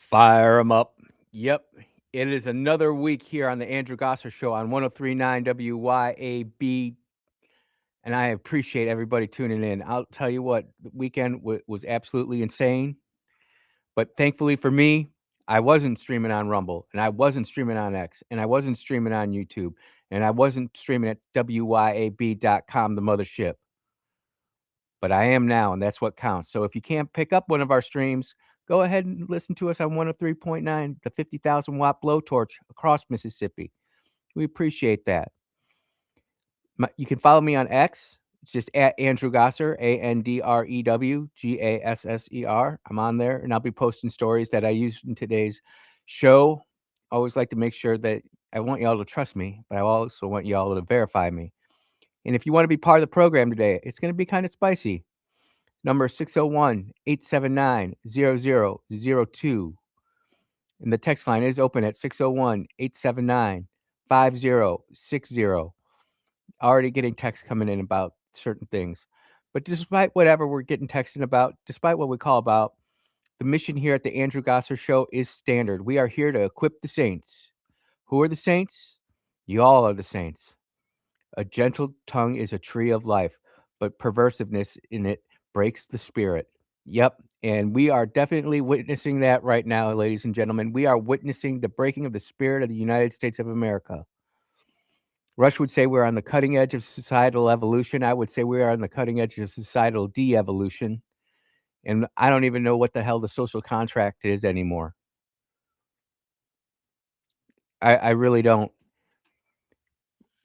Fire 'em up. Yep. It is another week here on the Andrew Gosser Show on 1039 WYAB, and I appreciate everybody tuning in. I'll tell you what, the weekend was absolutely insane, but thankfully for me, I wasn't streaming on Rumble, and I wasn't streaming on X, and I wasn't streaming on YouTube, and I wasn't streaming at WYAB.com, the mothership. But I am now, and that's what counts. So if you can't pick up one of our streams, go ahead and listen to us on 103.9, the 50,000 watt blowtorch across Mississippi. We appreciate that. You can follow me on X. It's just at Andrew Gosser, ANDREWGASSER. I'm on there, and I'll be posting stories that I used in today's show. I always like to make sure that I want y'all to trust me, but I also want y'all to verify me. And if you want to be part of the program today, it's going to be kind of spicy. Number 601-879-0002. And the text line is open at 601-879-5060. Already getting texts coming in about certain things. But despite whatever we're getting texting about, despite what we call about, the mission here at the Andrew Gosser Show is standard. We are here to equip the saints. Who are the saints? You all are the saints. A gentle tongue is a tree of life, but perversiveness in it breaks the spirit. Yep. And we are definitely witnessing that right now, ladies and gentlemen. We are witnessing the breaking of the spirit of the United States of America. Rush would say we're on the cutting edge of societal evolution. I would say we are on the cutting edge of societal de-evolution. And I don't even know what the hell the social contract is anymore. I really don't.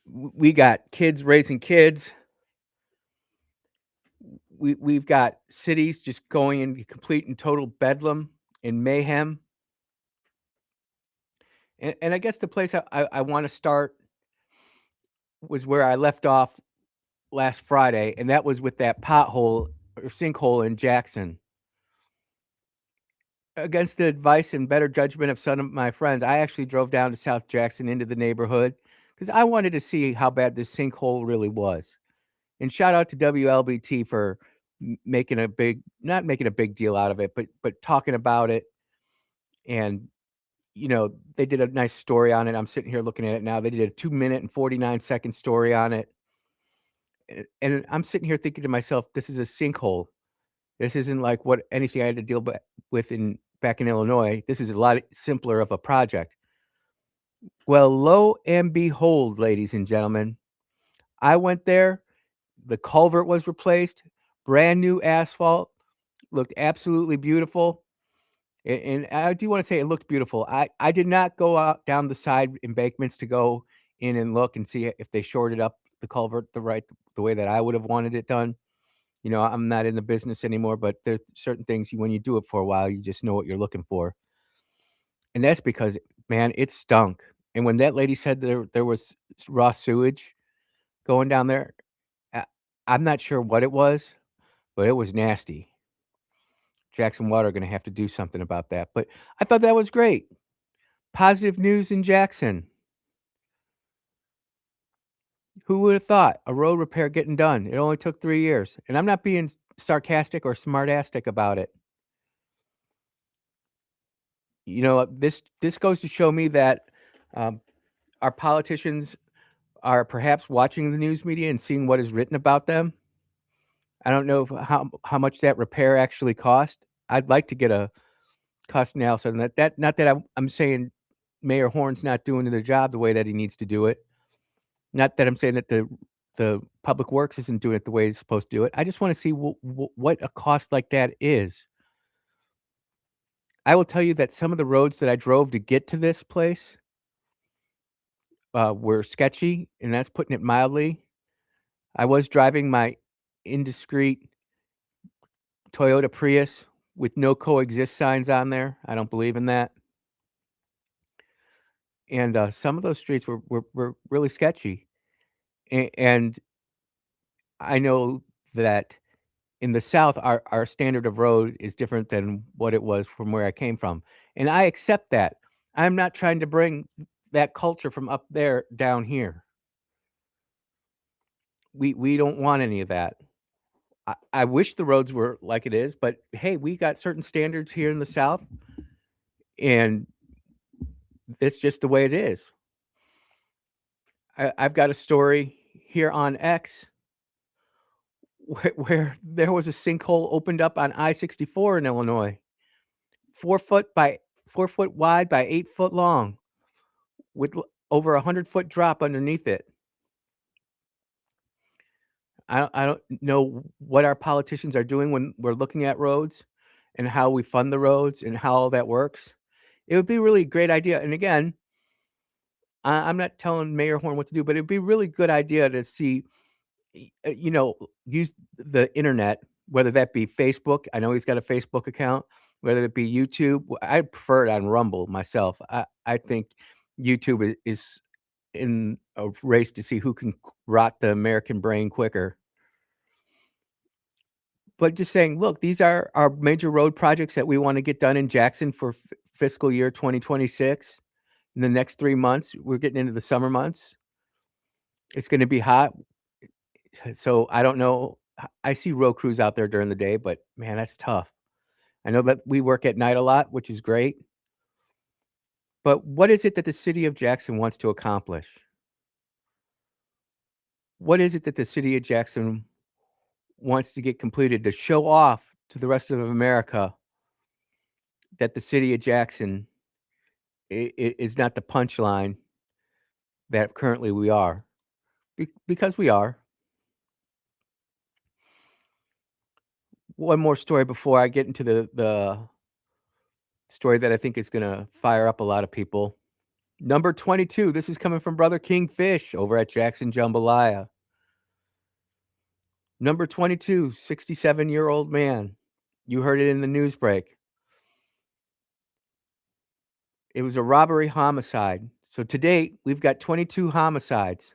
We got kids raising kids. We've got cities just going into complete and total bedlam and mayhem. And I guess the place I want to start was where I left off last Friday, and that was with that pothole or sinkhole in Jackson. Against the advice and better judgment of some of my friends, I actually drove down to South Jackson into the neighborhood because I wanted to see how bad this sinkhole really was. And shout out to WLBT for making a big, not making a big deal out of it, but talking about it. And they did a nice story on it. I'm sitting here looking at it now. They did a 2-minute and 49-second story on it. And I'm sitting here thinking to myself, this is a sinkhole. This isn't like what anything I had to deal with back in Illinois. This is a lot simpler of a project. Well, lo and behold, ladies and gentlemen, I went there. The culvert was replaced, brand new asphalt, looked absolutely beautiful. And I do want to say it looked beautiful. I did not go out down the side embankments to go in and look and see if they shorted up the culvert the way that I would have wanted it done. I'm not in the business anymore, but there's certain things when you do it for a while, you just know what you're looking for. And that's because, man, it stunk. And when that lady said there was raw sewage going down there, I, I'm not sure what it was, but it was nasty. Jackson Water are going to have to do something about that. But I thought that was great. Positive news in Jackson. Who would have thought a road repair getting done? It only took 3 years. And I'm not being sarcastic or smartastic about it. This goes to show me that our politicians are perhaps watching the news media and seeing what is written about them. I don't know how much that repair actually cost. I'd like to get a cost analysis on that. Not that I'm saying Mayor Horn's not doing the job the way that he needs to do it. Not that I'm saying that the Public Works isn't doing it the way it's supposed to do it. I just want to see what a cost like that is. I will tell you that some of the roads that I drove to get to this place were sketchy, and that's putting it mildly. I was driving my indiscreet Toyota Prius with no coexist signs on there. I don't believe in that. And some of those streets were really sketchy. And I know that in the South, our standard of road is different than what it was from where I came from. And I accept that. I'm not trying to bring that culture from up there down here. We don't want any of that. I wish the roads were like it is, but hey, we got certain standards here in the South, and it's just the way it is. I've got a story here on X where there was a sinkhole opened up on I-64 in Illinois, 4 foot wide by 8 foot long, with over 100-foot drop underneath it. I don't know what our politicians are doing when we're looking at roads and how we fund the roads and how all that works. It would be really a great idea, and again, I'm not telling Mayor Horn what to do, but it'd be a really good idea to see, use the internet, whether that be Facebook. I know he's got a Facebook account, whether it be YouTube. I prefer it on Rumble myself. I think YouTube is in a race to see who can rot the American brain quicker. But just saying, look, these are our major road projects that we wanna get done in Jackson for fiscal year 2026. In the next 3 months, we're getting into the summer months. It's gonna be hot, so I don't know. I see road crews out there during the day, but man, that's tough. I know that we work at night a lot, which is great, but what is it that the city of Jackson wants to accomplish? What is it that the city of Jackson wants to get completed to show off to the rest of America that the city of Jackson is not the punchline that currently we are? Because we are. One more story before I get into the story that I think is gonna fire up a lot of people. Number 22, this is coming from Brother Kingfish over at Jackson Jambalaya. Number 22, 67-year-old man. You heard it in the news break. It was a robbery homicide. So to date, we've got 22 homicides.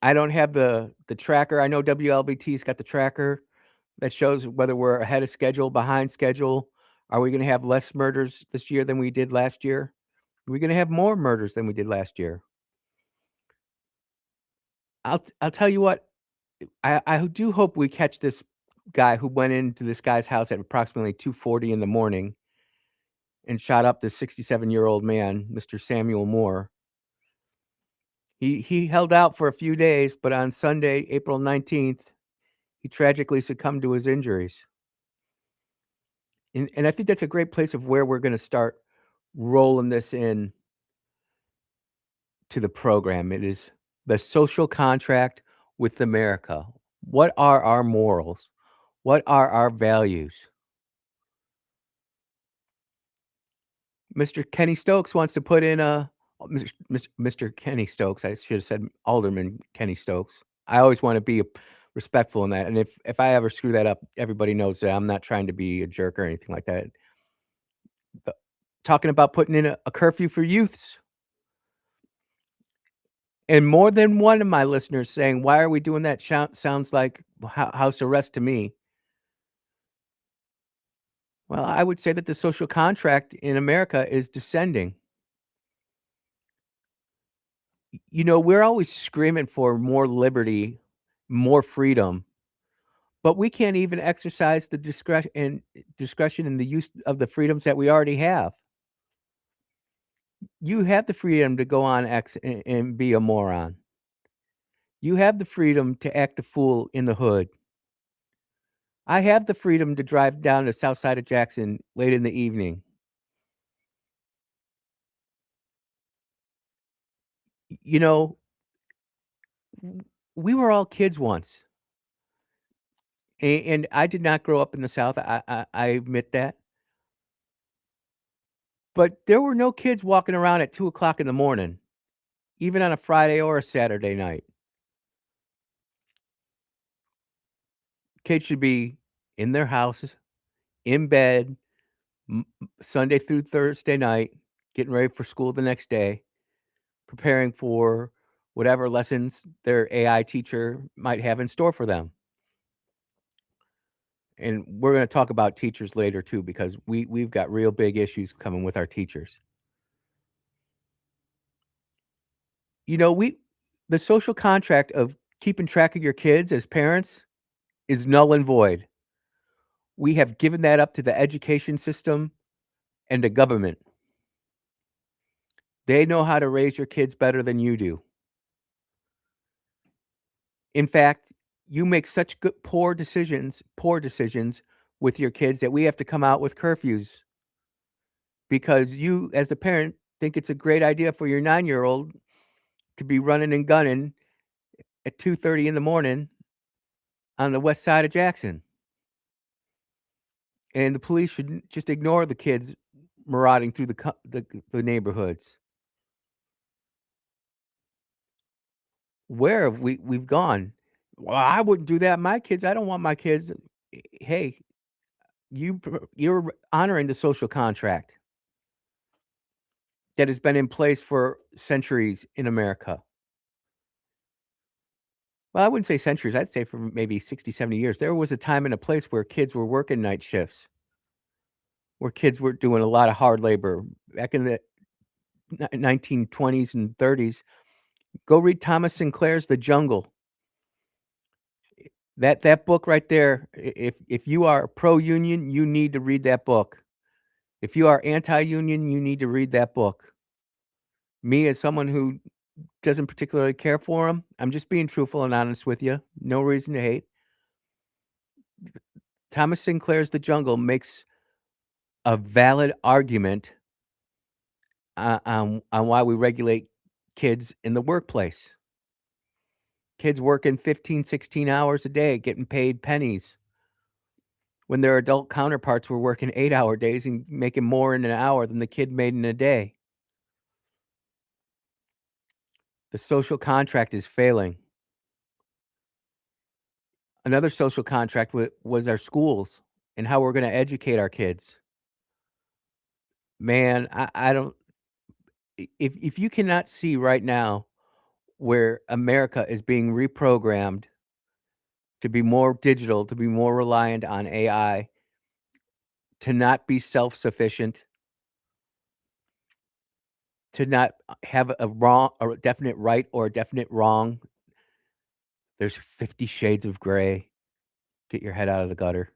I don't have the tracker. I know WLBT's got the tracker that shows whether we're ahead of schedule, behind schedule. Are we gonna have less murders this year than we did last year? Are we gonna have more murders than we did last year? I'll tell you what, I do hope we catch this guy who went into this guy's house at approximately 2:40 in the morning and shot up this 67-year-old man, Mr. Samuel Moore. He held out for a few days, but on Sunday, April 19th, he tragically succumbed to his injuries. And I think that's a great place of where we're gonna start rolling this in to the program. It is the social contract with America. What are our morals? What are our values? Mr. Kenny Stokes wants to put in a Mr. Kenny Stokes. I should have said Alderman Kenny Stokes. I always want to be respectful in that. And if I ever screw that up, everybody knows that I'm not trying to be a jerk or anything like that. But talking about putting in a curfew for youths. And more than one of my listeners saying, "Why are we doing that? Sounds like house arrest to me." Well, I would say that the social contract in America is descending. We're always screaming for more liberty, more freedom, but we can't even exercise the discretion and the use of the freedoms that we already have. You have the freedom to go on X and be a moron. You have the freedom to act a fool in the hood. I have the freedom to drive down the south side of Jackson late in the evening. You know, w we were all kids once, and I did not grow up in the South, I admit that, but there were no kids walking around at 2 o'clock in the morning, even on a Friday or a Saturday night. Kids should be in their houses, in bed, Sunday through Thursday night, getting ready for school the next day, preparing for whatever lessons their AI teacher might have in store for them. And we're gonna talk about teachers later too, because we've got real big issues coming with our teachers. We the social contract of keeping track of your kids as parents is null and void. We have given that up to the education system and the government. They know how to raise your kids better than you do. In fact, you make such good poor decisions with your kids that we have to come out with curfews because you, as the parent, think it's a great idea for your 9-year-old to be running and gunning at 2:30 in the morning on the west side of Jackson, and the police should just ignore the kids marauding through the neighborhoods. Where have we've gone? "Well, I wouldn't do that. My kids, I don't want my kids." Hey, you're honoring the social contract that has been in place for centuries in America. Well, I wouldn't say centuries, I'd say for maybe 60, 70 years. There was a time and a place where kids were working night shifts, where kids were doing a lot of hard labor. Back in the 1920s and 30s, go read Thomas Sinclair's The Jungle. That book right there, if you are pro-union, you need to read that book. If you are anti-union, you need to read that book. Me, as someone who doesn't particularly care for him, I'm just being truthful and honest with you, no reason to hate. Thomas Sinclair's The Jungle makes a valid argument on why we regulate kids in the workplace. Kids working 15, 16 hours a day, getting paid pennies, when their adult counterparts were working 8-hour days and making more in an hour than the kid made in a day. The social contract is failing. Another social contract was our schools and how we're gonna educate our kids. Man, I don't if you cannot see right now where America is being reprogrammed to be more digital, to be more reliant on AI, to not be self-sufficient, to not have a definite right or a definite wrong. There's 50 shades of gray. Get your head out of the gutter.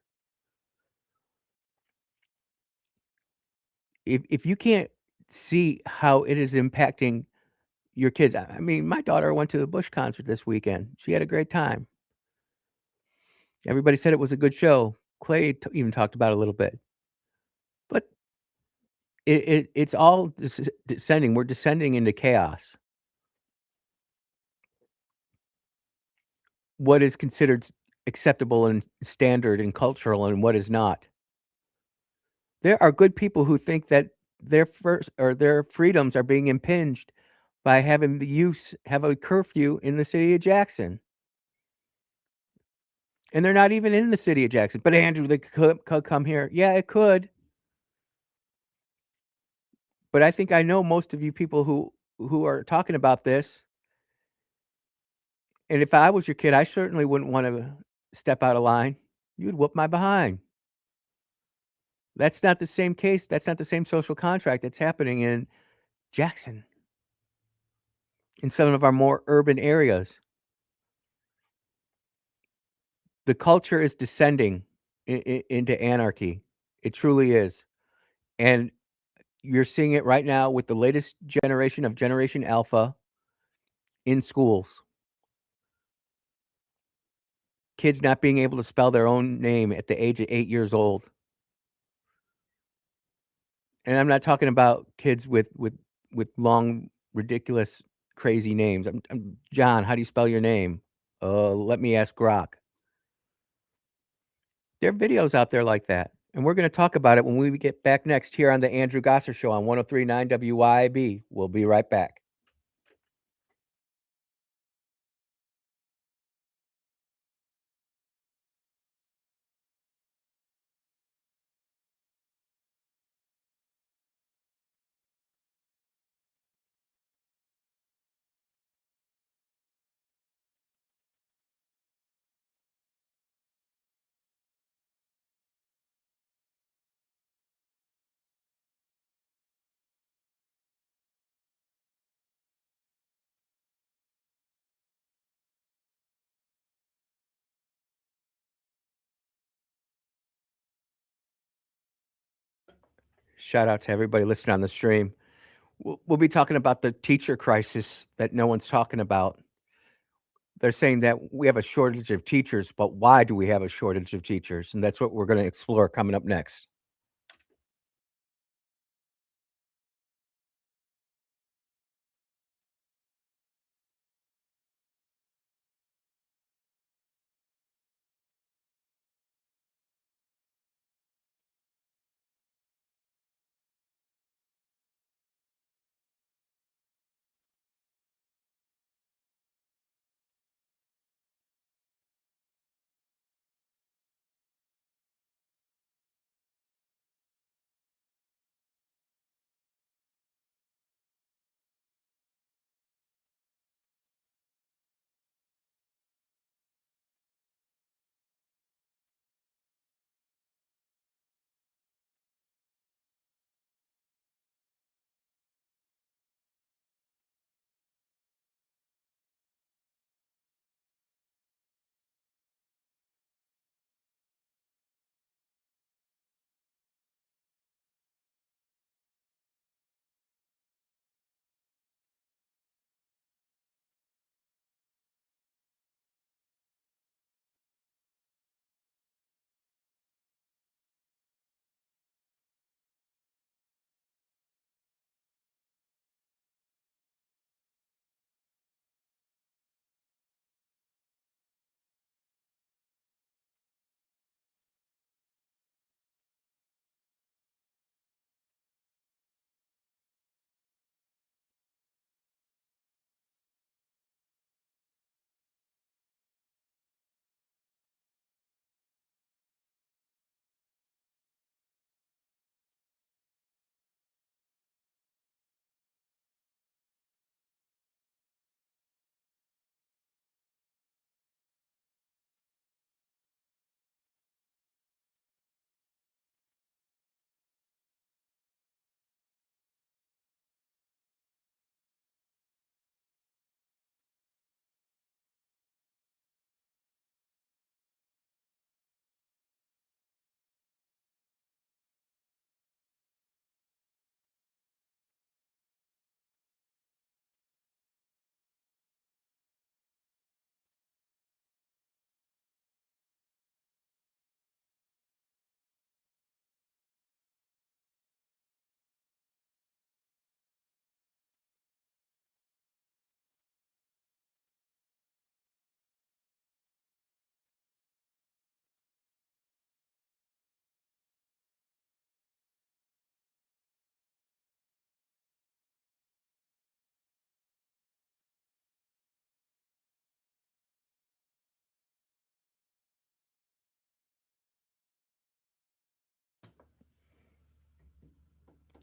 If you can't see how it is impacting your kids, I mean, my daughter went to the Bush concert this weekend. She had a great time. Everybody said it was a good show. Clay even talked about it a little bit. But it's all descending. We're descending into chaos. What is considered acceptable and standard and cultural and what is not. There are good people who think that their freedoms are being impinged by having the use have a curfew in the city of Jackson, and they're not even in the city of Jackson. "But Andrew, they could come here." Yeah, it could, but I think I know most of you people who are talking about this, and if I was your kid, I certainly wouldn't wanna step out of line. You'd whoop my behind. That's not the same case, that's not the same social contract that's happening in Jackson, in some of our more urban areas. The culture is descending into anarchy. It truly is, and you're seeing it right now with the latest generation of Generation Alpha in schools. Kids not being able to spell their own name at the age of 8 years old, and I'm not talking about kids with long, ridiculous, crazy names. "John, how do you spell your name?" Let me ask Grok." There are videos out there like that, and we're gonna talk about it when we get back next here on the Andrew Gosser Show on 103.9 WYAB. We'll be right back. Shout out to everybody listening on the stream. We'll be talking about the teacher crisis that no one's talking about. They're saying that we have a shortage of teachers, but why do we have a shortage of teachers? And that's what we're going to explore coming up next.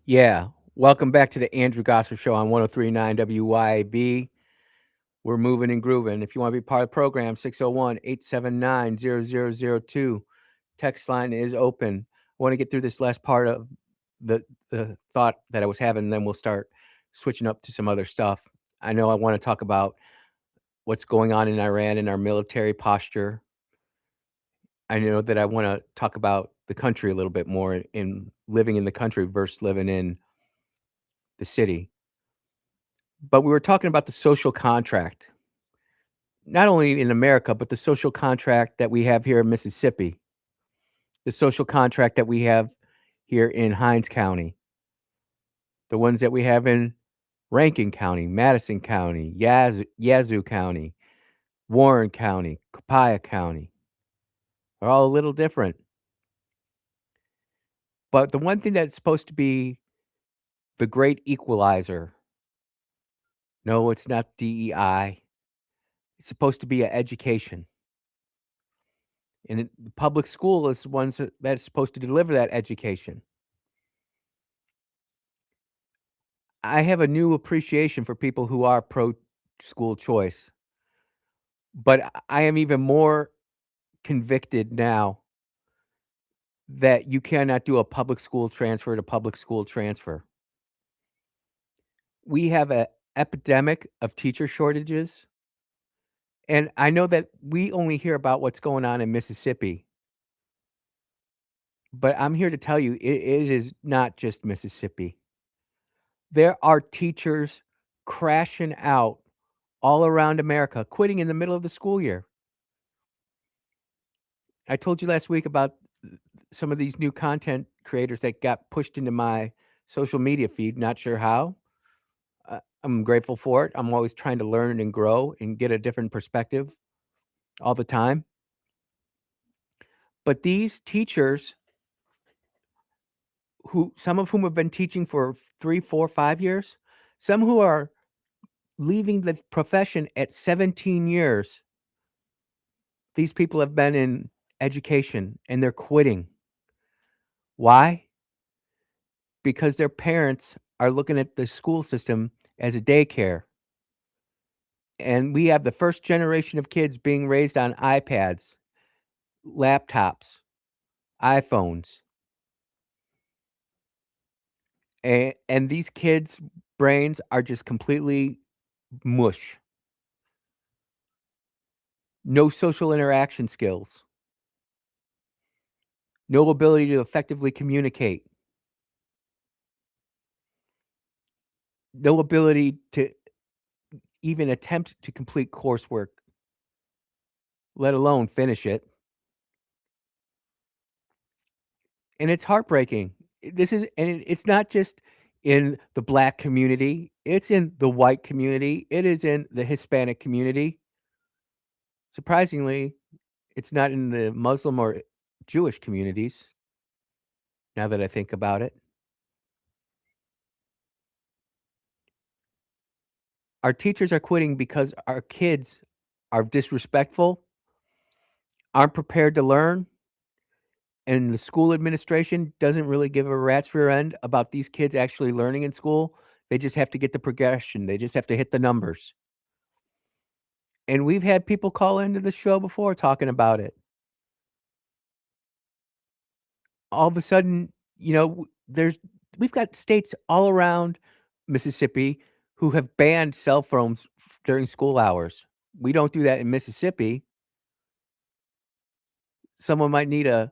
Yeah. Welcome back to the Andrew Gosser Show on 1039 WYAB. We're moving and grooving. If you want to be part of the program, 601-879-0002. Text line is open. I want to get through this last part of the thought that I was having, and then we'll start switching up to some other stuff. I know I want to talk about what's going on in Iran and our military posture. I know that I want to talk about the country a little bit more in living in the country versus living in the city. But we were talking about the social contract, not only in America, but the social contract that we have here in Mississippi, the social contract that we have here in Hinds County, the ones that we have in Rankin County, Madison County, Yazoo County, Warren County, Copiah County are all a little different. But the one thing that's supposed to be the great equalizer, no, it's not DEI. It's supposed to be a education. And the public school is the ones that's supposed to deliver that education. I have a new appreciation for people who are pro school choice, but I am even more convicted now that you cannot do a public school transfer to public school transfer. We have a epidemic of teacher shortages, and I know that we only hear about what's going on in Mississippi, But I'm here to tell you, it is not just Mississippi. There are teachers crashing out all around America, quitting in the middle of the school year. I told you last week about some of these new content creators that got pushed into my social media feed, not sure how. I'm grateful for it. I'm always trying to learn and grow and get a different perspective all the time. But these teachers, who some of whom have been teaching for 3, 4, 5 years, some who are leaving the profession at 17 years, these people have been in education and they're quitting. Why? Because their parents are looking at the school system as a daycare. And we have the first generation of kids being raised on iPads, laptops, iPhones. And these kids' brains are just completely mush. No social interaction skills, no ability to effectively communicate, no ability to even attempt to complete coursework, let alone finish it. And it's heartbreaking. It's not just in the Black community, it's in the white community, it is in the Hispanic community. Surprisingly, it's not in the Muslim or Jewish communities, now that I think about it. Our teachers are quitting because our kids are disrespectful, aren't prepared to learn, and the school administration doesn't really give a rat's rear end about these kids actually learning in school. They just have to get the progression, they just have to hit the numbers. And we've had people call into the show before talking about it. All of a sudden, we've got states all around Mississippi who have banned cell phones during school hours. We don't do that in Mississippi. Someone might need to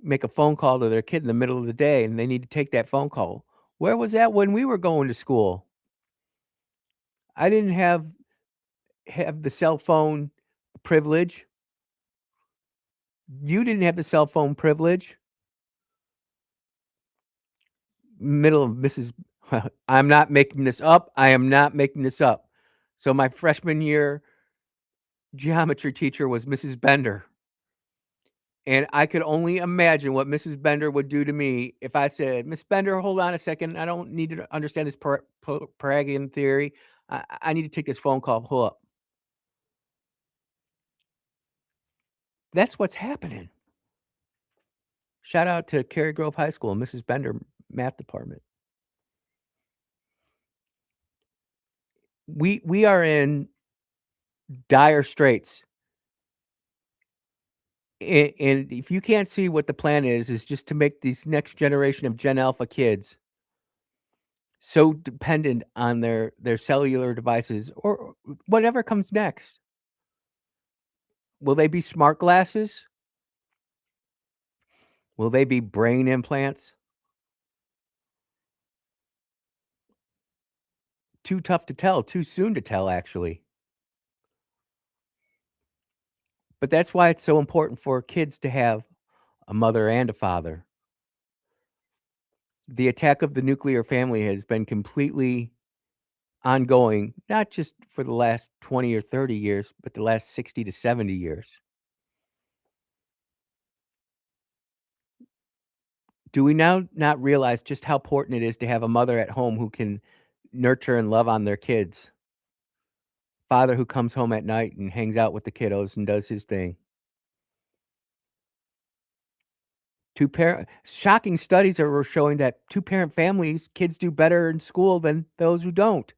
make a phone call to their kid in the middle of the day, and they need to take that phone call. Where was that when we were going to school? I didn't have the cell phone privilege. You didn't have the cell phone privilege. Middle of Mrs. I'm not making this up. I am not making this up. So my freshman year geometry teacher was Mrs. Bender. And I could only imagine what Mrs. Bender would do to me if I said, "Miss Bender, hold on a second. I don't need to understand this Paragian theory. I need to take this phone call. Hold up." That's what's happening. Shout out to Cary Grove High School and Mrs. Bender math department. We are in dire straits. And if you can't see what the plan is just to make these next generation of Gen Alpha kids so dependent on their cellular devices or whatever comes next. Will they be smart glasses? Will they be brain implants? Too tough to tell, too soon to tell, actually. But that's why it's so important for kids to have a mother and a father. The attack of the nuclear family has been completely ongoing, not just for the last 20 or 30 years, but the last 60 to 70 years. Do we now not realize just how important it is to have a mother at home who can nurture and love on their kids? Father who comes home at night and hangs out with the kiddos and does his thing. Two-parent shocking studies are showing that two-parent families, kids do better in school than those who don't.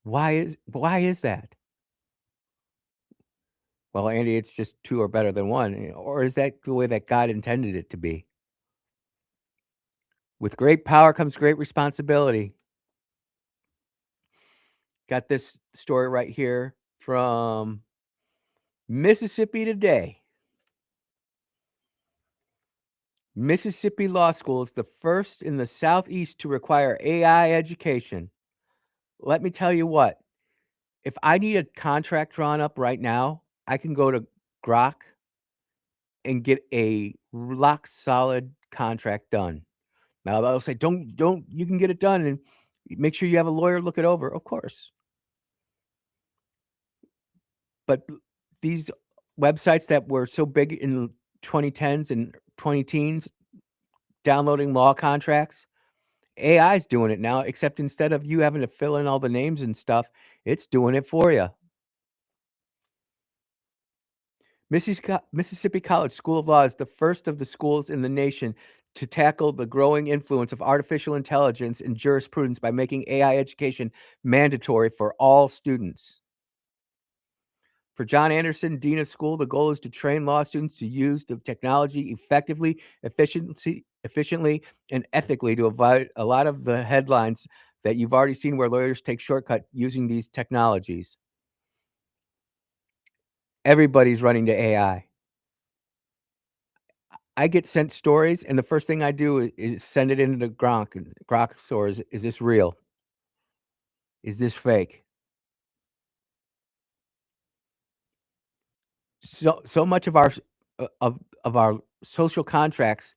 Why is that? Well, Andy, it's just 2 are better than 1, or is that the way that God intended it to be? With great power comes great responsibility. Got this story right here from Mississippi Today. Mississippi Law School is the first in the Southeast to require AI education. Let me tell you what, if I need a contract drawn up right now, I can go to Grok and get a rock solid contract done. Now they'll say, don't, you can get it done and make sure you have a lawyer look it over. Of course. But these websites that were so big in 2010s and 20 teens, downloading law contracts, AI's doing it now, except instead of you having to fill in all the names and stuff, it's doing it for you. Mississippi College School of Law is the first of the schools in the nation to tackle the growing influence of artificial intelligence in jurisprudence by making AI education mandatory for all students. For John Anderson, Dean of School, the goal is to train law students to use the technology effectively, efficiently, and ethically to avoid a lot of the headlines that you've already seen where lawyers take shortcut using these technologies. Everybody's running to AI. I get sent stories, and the first thing I do is send it into Grok. And Grok stores, is this real? Is this fake? So much of our of our social contracts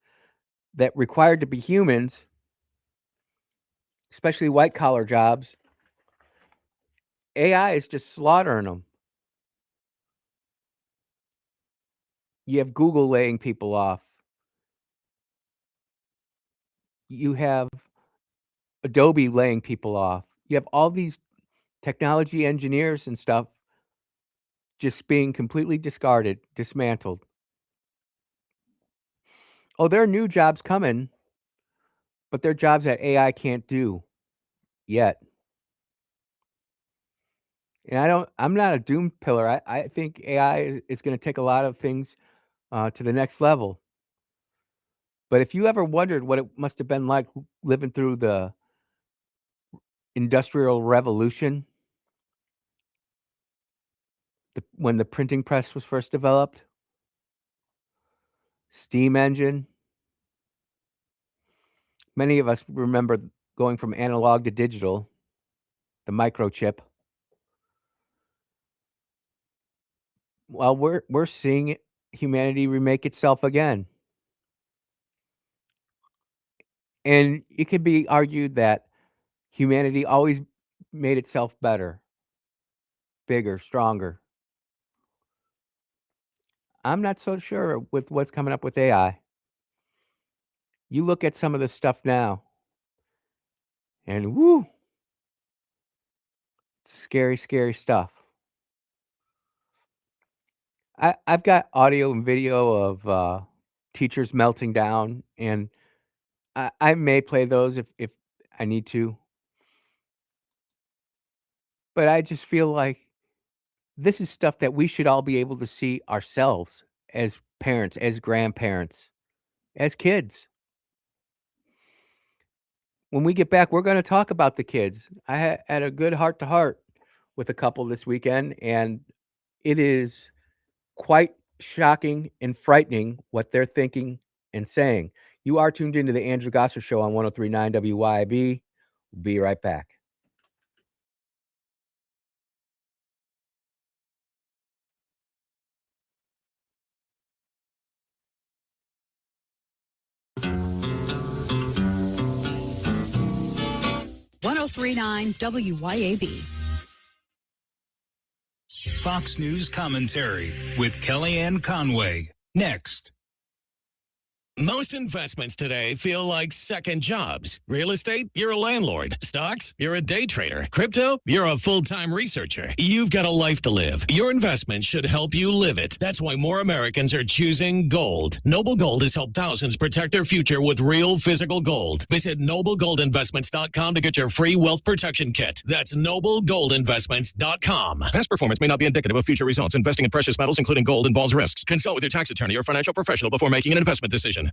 that required to be humans, especially white collar jobs, AI is just slaughtering them. You have Google laying people off. You have Adobe laying people off. You have all these technology engineers and stuff just being completely discarded, dismantled. Oh, there are new jobs coming, but they're jobs that AI can't do yet. And I'm not a doom pillar. I think AI is going to take a lot of things to the next level. But if you ever wondered what it must have been like living through the Industrial Revolution, when the printing press was first developed, steam engine, many of us remember going from analog to digital, the microchip. Well, we're seeing humanity remake itself again. And it could be argued that humanity always made itself better, bigger, stronger. I'm not so sure with what's coming up with AI. You look at some of the stuff now, and woo, scary, scary stuff. I've got audio and video of teachers melting down, and I may play those if I need to. But I just feel like this is stuff that we should all be able to see ourselves as parents, as grandparents, as kids. When we get back, we're going to talk about the kids. I had a good heart to heart with a couple this weekend, and it is quite shocking and frightening what they're thinking and saying. You are tuned into the Andrew Gosser Show on 103.9 WYAB. We'll be right back. WYAB. Fox News commentary with Kellyanne Conway. Next. Most investments today feel like second jobs. Real estate, you're a landlord. Stocks, you're a day trader. Crypto, you're a full-time researcher. You've got a life to live. Your investment should help you live it. That's why more Americans are choosing gold. Noble Gold has helped thousands protect their future with real physical gold. Visit noblegoldinvestments.com to get your free wealth protection kit. That's noblegoldinvestments.com. Past performance may not be indicative of future results. Investing in precious metals, including gold, involves risks. Consult with your tax attorney or financial professional before making an investment decision.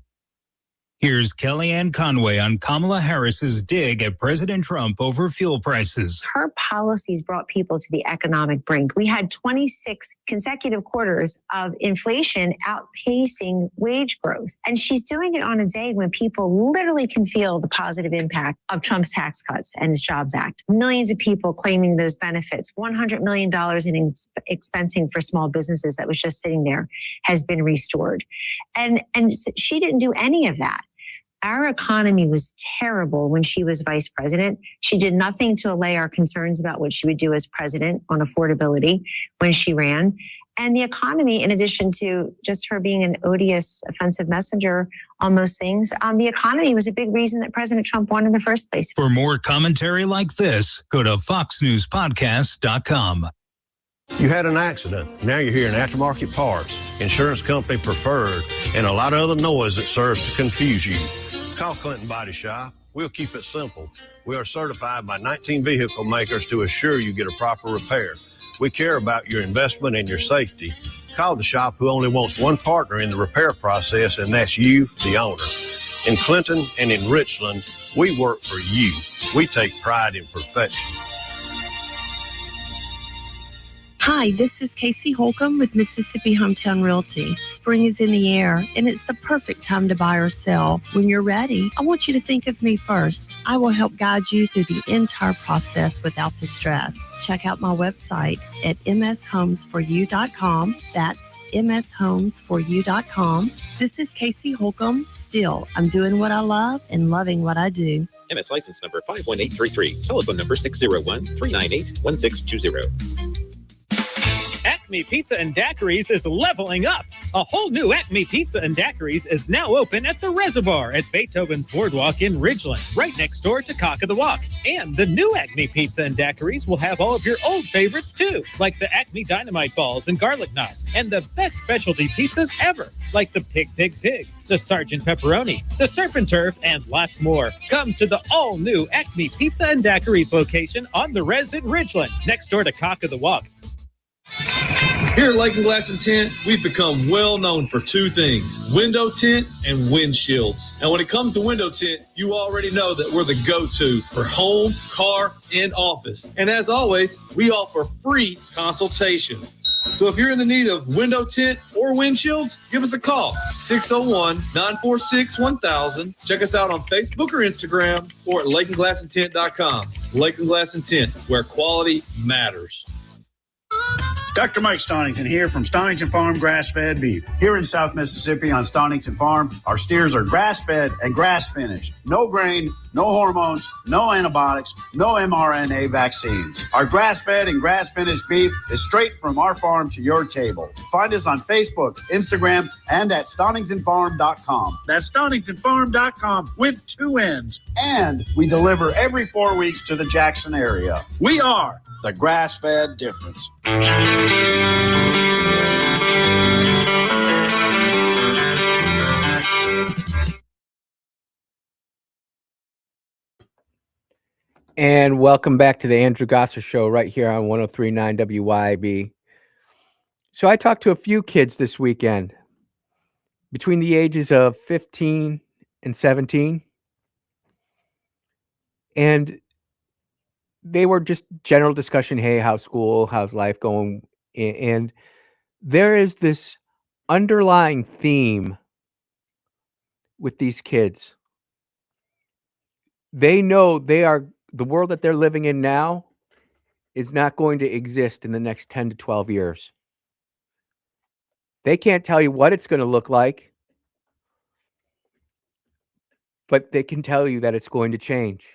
Here's Kellyanne Conway on Kamala Harris's dig at President Trump over fuel prices. Her policies brought people to the economic brink. We had 26 consecutive quarters of inflation outpacing wage growth. And she's doing it on a day when people literally can feel the positive impact of Trump's tax cuts and his Jobs Act. Millions of people claiming those benefits. $100 million in expensing for small businesses that was just sitting there has been restored. And she didn't do any of that. Our economy was terrible when she was vice president. She did nothing to allay our concerns about what she would do as president on affordability when she ran. And the economy, in addition to just her being an odious, offensive messenger on most things, the economy was a big reason that President Trump won in the first place. For more commentary like this, go to foxnewspodcast.com. You had an accident. Now you're hearing aftermarket parts, insurance company preferred, and a lot of other noise that serves to confuse you. Call Clinton Body Shop. We'll keep it simple. We are certified by 19 vehicle makers to assure you get a proper repair. We care about your investment and your safety. Call the shop who only wants one partner in the repair process, and that's you, the owner. In Clinton and in Richland, we work for you. We take pride in perfection. Hi, this is Casey Holcomb with Mississippi Hometown Realty. Spring is in the air, and it's the perfect time to buy or sell. When you're ready, I want you to think of me first. I will help guide you through the entire process without the stress. Check out my website at mshomesforyou.com. That's mshomesforyou.com. This is Casey Holcomb. Still, I'm doing what I love and loving what I do. MS license number 51833. Telephone number 601-398-1620. Acme Pizza and Daiquiris is leveling up. A whole new Acme Pizza and Daiquiris is now open at the Reservoir at Beethoven's Boardwalk in Ridgeland, right next door to Cock of the Walk. And the new Acme Pizza and Daiquiris will have all of your old favorites too, like the Acme Dynamite Balls and Garlic Knots, and the best specialty pizzas ever, like the Pig, the Sergeant Pepperoni, the Serpent Turf, and lots more. Come to the all-new Acme Pizza and Daiquiris location on the Res in Ridgeland, next door to Cock of the Walk. Here at Lake and Glass and Tint, we've become well known for two things: window tint and windshields. And when it comes to window tint, you already know that we're the go-to for home, car, and office. And as always, we offer free consultations. So if you're in the need of window tint or windshields, give us a call, 601-946-1000. Check us out on Facebook or Instagram or at lakeandglassandtint.com. Lake and Glass and Tint, where quality matters. Dr. Mike Stonington here from Stonington Farm Grass-Fed Beef. Here in South Mississippi on Stonington Farm, our steers are grass-fed and grass-finished. No grain, no hormones, no antibiotics, no mRNA vaccines. Our grass-fed and grass-finished beef is straight from our farm to your table. Find us on Facebook, Instagram, and at StoningtonFarm.com. That's StoningtonFarm.com with two N's. And we deliver every 4 weeks to the Jackson area. We are the grass-fed difference. And welcome back to the Andrew Gosser Show right here on 103.9 WYAB. So I talked to a few kids this weekend between the ages of 15 and 17. And they were just general discussion. Hey, how's school? How's life going? And there is this underlying theme with these kids. They know the world that they're living in now is not going to exist in the next 10 to 12 years. They can't tell you what it's going to look like, but they can tell you that it's going to change.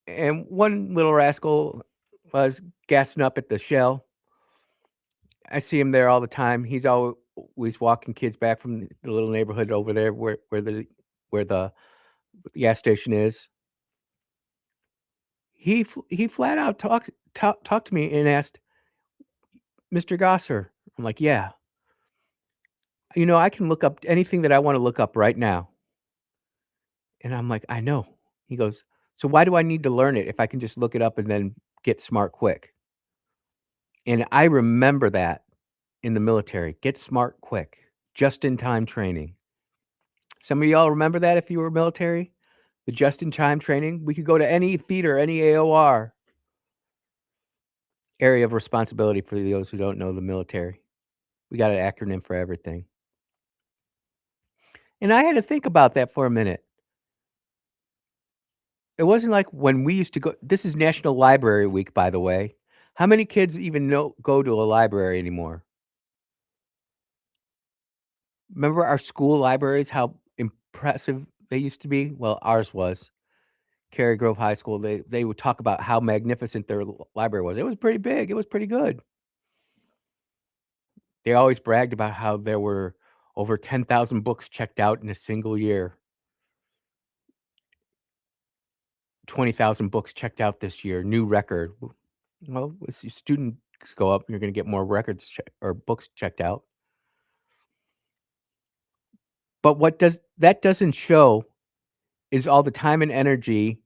And one little rascal was gassing up at the Shell. I see him there all the time. He's always walking kids back from the little neighborhood over there where the gas station is. He flat out talked to me and asked, "Mr. Gosser," I'm like, "Yeah. You know, I can look up anything that I want to look up right now." And I'm like, "I know." He goes, "So why do I need to learn it if I can just look it up and then get smart quick?" And I remember that in the military. Get smart quick. just-in-time training. Some of y'all remember that if you were military? The just-in-time training? We could go to any theater, any AOR. Area of responsibility for those who don't know the military. We got an acronym for everything. And I had to think about that for a minute. It wasn't like when we used to go. This is National Library Week, by the way. How many kids even go to a library anymore? Remember our school libraries, how impressive they used to be? Well, ours was. Cary Grove High School, they would talk about how magnificent their library was. It was pretty big. It was pretty good. They always bragged about how there were over 10,000 books checked out in a single year. 20,000 books checked out this year, new record. Well, as your students go up, you're going to get more records or books checked out. But what that doesn't show is all the time and energy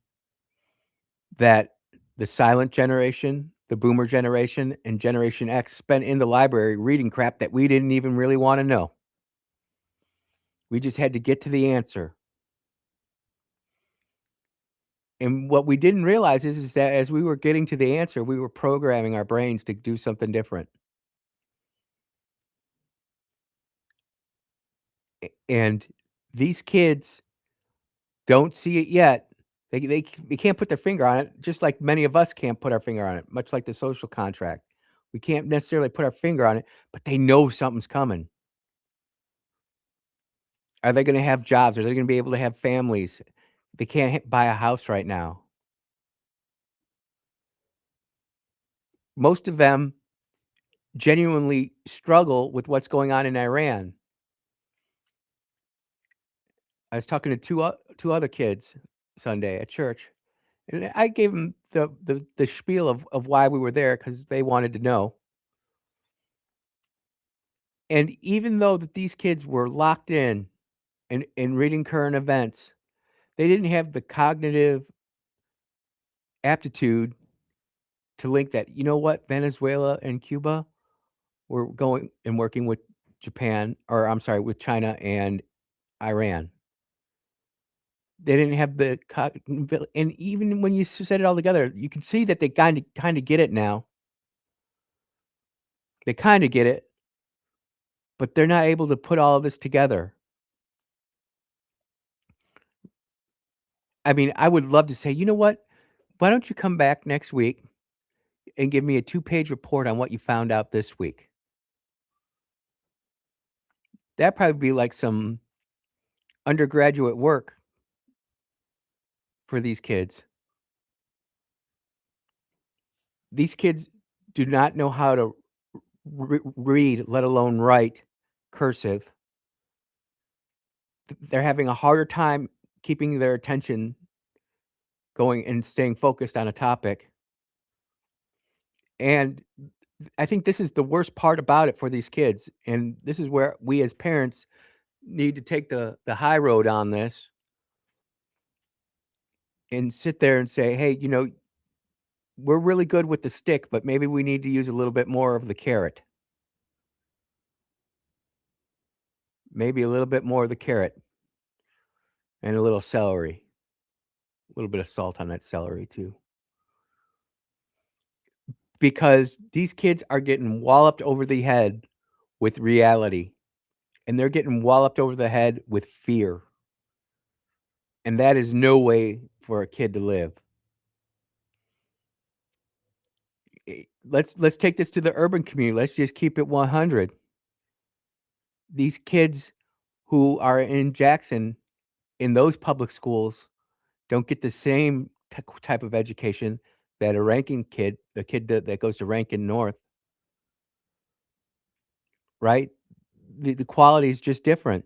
that the silent generation, the boomer generation, and Generation X spent in the library reading crap that we didn't even really want to know. We just had to get to the answer. And what we didn't realize is that as we were getting to the answer, we were programming our brains to do something different. And these kids don't see it yet. They can't put their finger on it, just like many of us can't put our finger on it, much like the social contract. We can't necessarily put our finger on it, but they know something's coming. Are they gonna have jobs? Are they gonna be able to have families? They can't buy a house right now. Most of them genuinely struggle with what's going on in Iran. I was talking to two other kids Sunday at church, and I gave them the spiel of why we were there because they wanted to know. And even though that these kids were locked in and reading current events, they didn't have the cognitive aptitude to link that, you know what, Venezuela and Cuba were going and working with Japan, or I'm sorry, with China and Iran. They didn't have the and even when you said it all together, you can see that they kind of get it now. They kind of get it, but they're not able to put all of this together. I mean, I would love to say, you know what? Why don't you come back next week and give me a 2-page report on what you found out this week? That'd probably be like some undergraduate work for these kids. These kids do not know how to read, let alone write cursive. They're having a harder time keeping their attention going and staying focused on a topic. And I think this is the worst part about it for these kids. And this is where we as parents need to take the high road on this and sit there and say, hey, you know, we're really good with the stick, but maybe we need to use a little bit more of the carrot. Maybe a little bit more of the carrot and a little celery. A little bit of salt on that celery too. Because these kids are getting walloped over the head with reality, and they're getting walloped over the head with fear. And that is no way for a kid to live. Let's take this to the urban community. Let's just keep it 100. These kids who are in Jackson in those public schools don't get the same type of education that a Rankin kid, the kid that goes to Rankin North, right? The quality is just different.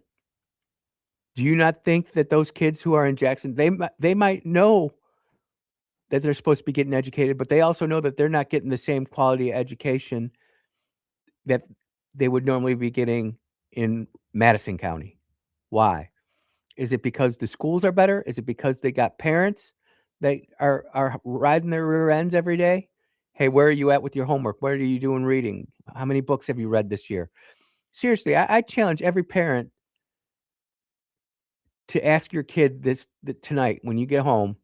Do you not think that those kids who are in Jackson, they might know that they're supposed to be getting educated, but they also know that they're not getting the same quality of education that they would normally be getting in Madison County? Why? Is it because the schools are better? Is it because they got parents that are riding their rear ends every day? Hey, where are you at with your homework? What are you doing reading? How many books have you read this year? Seriously, I challenge every parent to ask your kid tonight when you get home,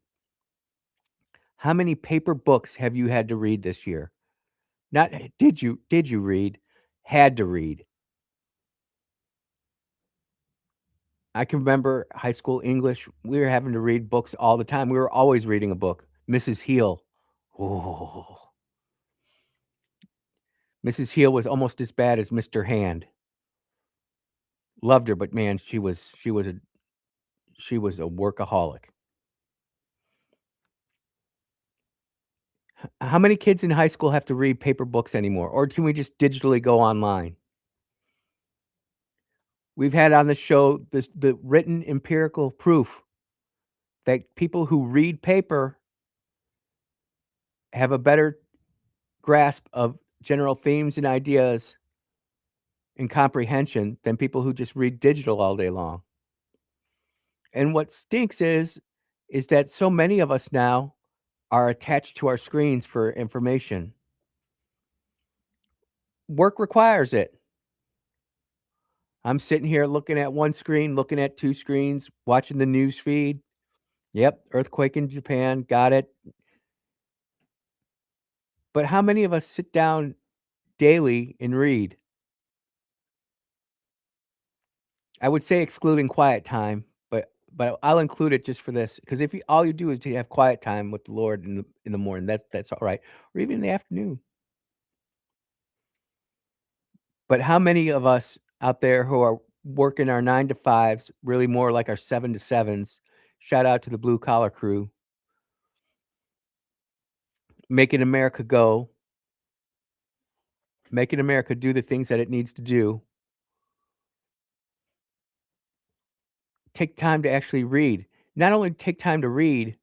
how many paper books have you had to read this year? Not did you read, had to read. I can remember high school English, we were having to read books all the time. We were always reading a book. Mrs. Heel. Oh. Mrs. Heel was almost as bad as Mr. Hand. Loved her, but man, she was a workaholic. How many kids in high school have to read paper books anymore? Or can we just digitally go online? We've had on the show the written empirical proof that people who read paper have a better grasp of general themes and ideas and comprehension than people who just read digital all day long. And what stinks is that so many of us now are attached to our screens for information. Work requires it. I'm sitting here looking at one screen, looking at two screens, watching the news feed. Yep, earthquake in Japan, got it. But how many of us sit down daily and read? I would say excluding quiet time, but I'll include it just for this, because if all you do is to have quiet time with the Lord in the morning, that's all right, or even in the afternoon. But how many of us out there who are working our 9 to 5s, really more like our 7 to 7s, shout out to the blue collar crew, making America go, making America do the things that it needs to do, take time to actually read. Not only take time to read,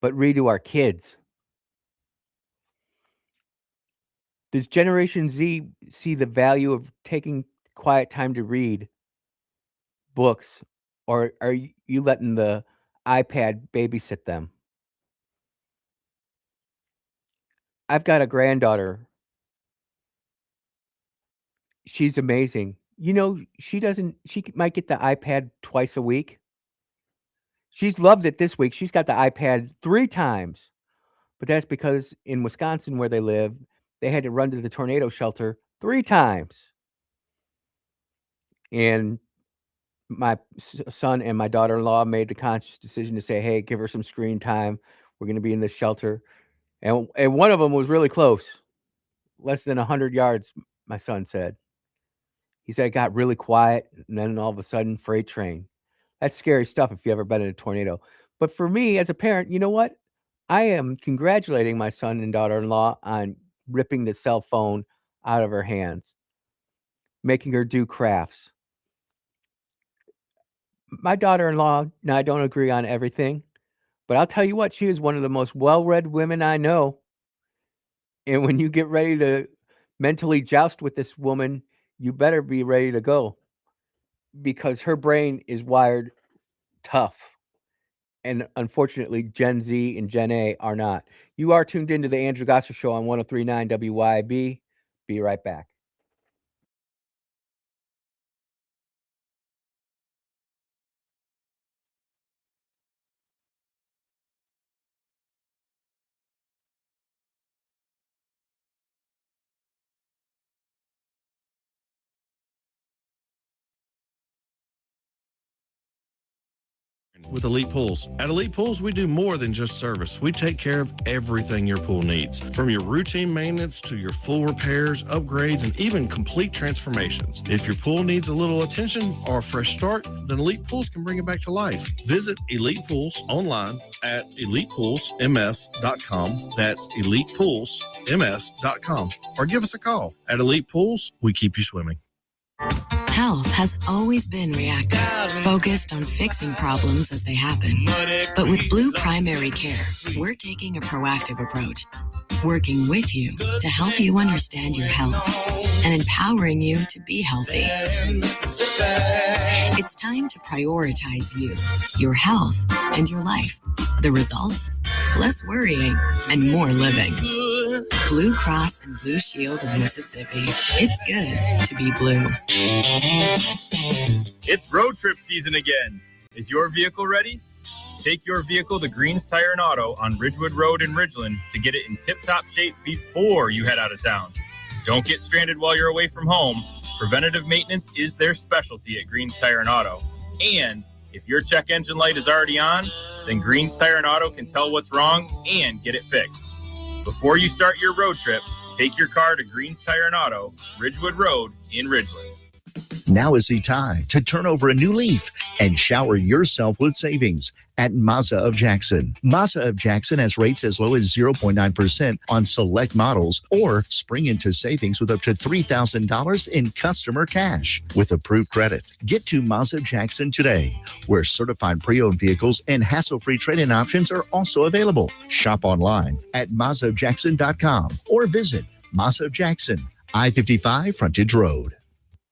but read to our kids. Does Generation Z see the value of taking quiet time to read books, or are you letting the iPad babysit them? I've got a granddaughter. She's amazing. You know, she might get the iPad twice a week. She's loved it this week. She's got the iPad 3 times. But that's because in Wisconsin where they live, they had to run to the tornado shelter 3 times. And my son and my daughter-in-law made the conscious decision to say, "Hey, give her some screen time. We're gonna be in this shelter." And one of them was really close. Less than 100 yards, my son said. He said it got really quiet, and then all of a sudden, freight train. That's scary stuff if you've ever been in a tornado. But for me as a parent, you know what? I am congratulating my son and daughter-in-law on ripping the cell phone out of her hands, making her do crafts. My daughter-in-law and I don't agree on everything, but I'll tell you what, she is one of the most well-read women I know. And when you get ready to mentally joust with this woman, you better be ready to go, because her brain is wired tough. And unfortunately, Gen Z and Gen A are not. You are tuned into the Andrew Gosser Show on 103.9 WYAB. Be right back. With Elite Pools. At Elite Pools, we do more than just service. We take care of everything your pool needs, from your routine maintenance to your full repairs, upgrades, and even complete transformations. If your pool needs a little attention or a fresh start, then Elite Pools can bring it back to life. Visit Elite Pools online at elitepoolsms.com. That's elitepoolsms.com. Or give us a call. At Elite Pools, we keep you swimming. Health has always been reactive, focused on fixing problems as they happen. But with Blue Primary Care, we're taking a proactive approach, working with you to help you understand your health and empowering you to be healthy. It's time to prioritize you, your health, and your life. The results? Less worrying and more living. Blue Cross and Blue Shield of Mississippi. It's good to be blue. It's road trip season again. Is your vehicle ready? Take your vehicle to Green's Tire and Auto on Ridgewood Road in Ridgeland to get it in tip-top shape before you head out of town. Don't get stranded while you're away from home. Preventative maintenance is their specialty at Green's Tire and Auto. And if your check engine light is already on, then Green's Tire and Auto can tell what's wrong and get it fixed. Before you start your road trip, take your car to Green's Tire and Auto, Ridgewood Road in Ridgeland. Now is the time to turn over a new leaf and shower yourself with savings at Mazda of Jackson. Mazda of Jackson has rates as low as 0.9% on select models, or spring into savings with up to $3,000 in customer cash with approved credit. Get to Mazda of Jackson today, where certified pre-owned vehicles and hassle-free trade-in options are also available. Shop online at MazdaofJackson.com or visit Mazda of Jackson, I-55 Frontage Road.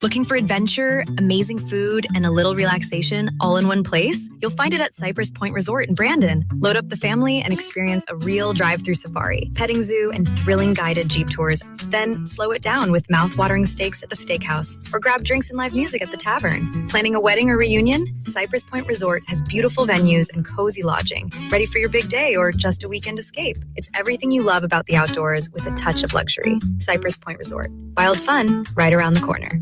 Looking for adventure, amazing food, and a little relaxation all in one place? You'll find it at Cypress Point Resort in Brandon. Load up the family and experience a real drive-through safari, petting zoo, and thrilling guided Jeep tours. Then slow it down with mouth-watering steaks at the steakhouse, or grab drinks and live music at the tavern. Planning a wedding or reunion? Cypress Point Resort has beautiful venues and cozy lodging. Ready for your big day or just a weekend escape? It's everything you love about the outdoors with a touch of luxury. Cypress Point Resort. Wild fun right around the corner.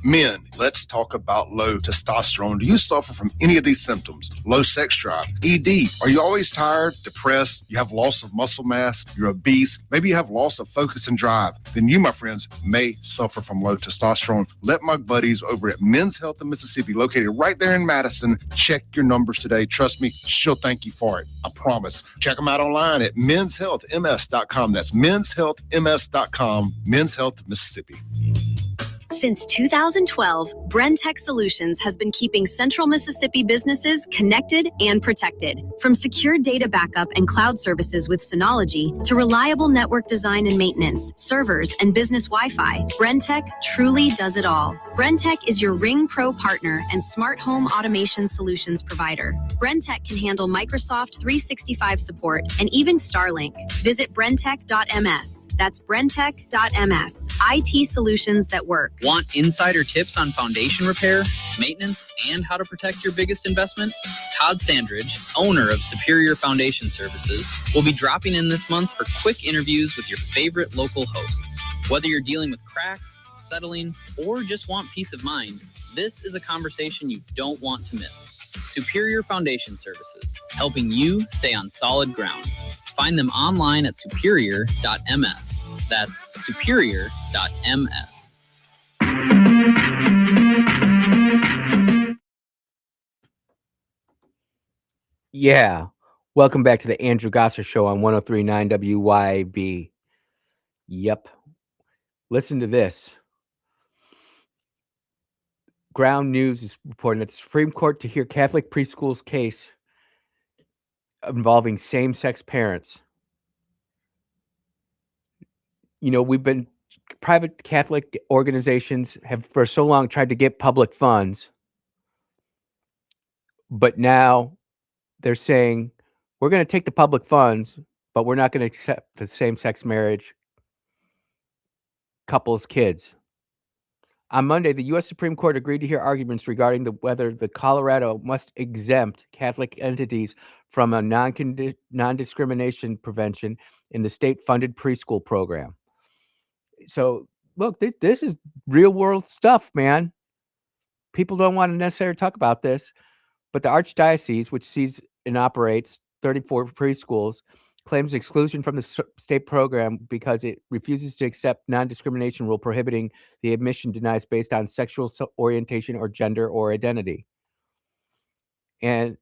Men, let's talk about low testosterone. Do you suffer from any of these symptoms? Low sex drive, ED. Are you always tired, depressed? You have loss of muscle mass? You're obese? Maybe you have loss of focus and drive? Then you, my friends, may suffer from low testosterone. Let my buddies over at Men's Health in Mississippi, located right there in Madison, check your numbers today. Trust me, she'll thank you for it. I promise. Check them out online at menshealthms.com. That's menshealthms.com. Men's Health Mississippi. Since 2012, Brentech Solutions has been keeping Central Mississippi businesses connected and protected. From secure data backup and cloud services with Synology to reliable network design and maintenance, servers, and business Wi-Fi, Brentech truly does it all. Brentech is your Ring Pro partner and smart home automation solutions provider. Brentech can handle Microsoft 365 support and even Starlink. Visit brentech.ms. That's brentech.ms. IT solutions that work. Want insider tips on foundation repair, maintenance, and how to protect your biggest investment? Todd Sandridge, owner of Superior Foundation Services, will be dropping in this month for quick interviews with your favorite local hosts. Whether you're dealing with cracks, settling, or just want peace of mind, this is a conversation you don't want to miss. Superior Foundation Services, helping you stay on solid ground. Find them online at superior.ms. That's superior.ms. Yeah. Welcome back to the Andrew Gosser Show on 103.9 WYAB. Yep. Listen to this. Ground News is reporting that the Supreme Court to hear Catholic preschool's case involving same-sex parents. You know, private Catholic organizations have for so long tried to get public funds, but now they're saying, we're going to take the public funds, but we're not going to accept the same-sex marriage couples' kids. On Monday, the U.S. Supreme Court agreed to hear arguments regarding whether Colorado must exempt Catholic entities from a non-discrimination prevention in the state-funded preschool program. So, look, this is real-world stuff, man. People don't want to necessarily talk about this, but the Archdiocese, which sees and operates 34 preschools, claims exclusion from the state program because it refuses to accept non-discrimination rule prohibiting the admission denies based on sexual orientation or gender or identity. And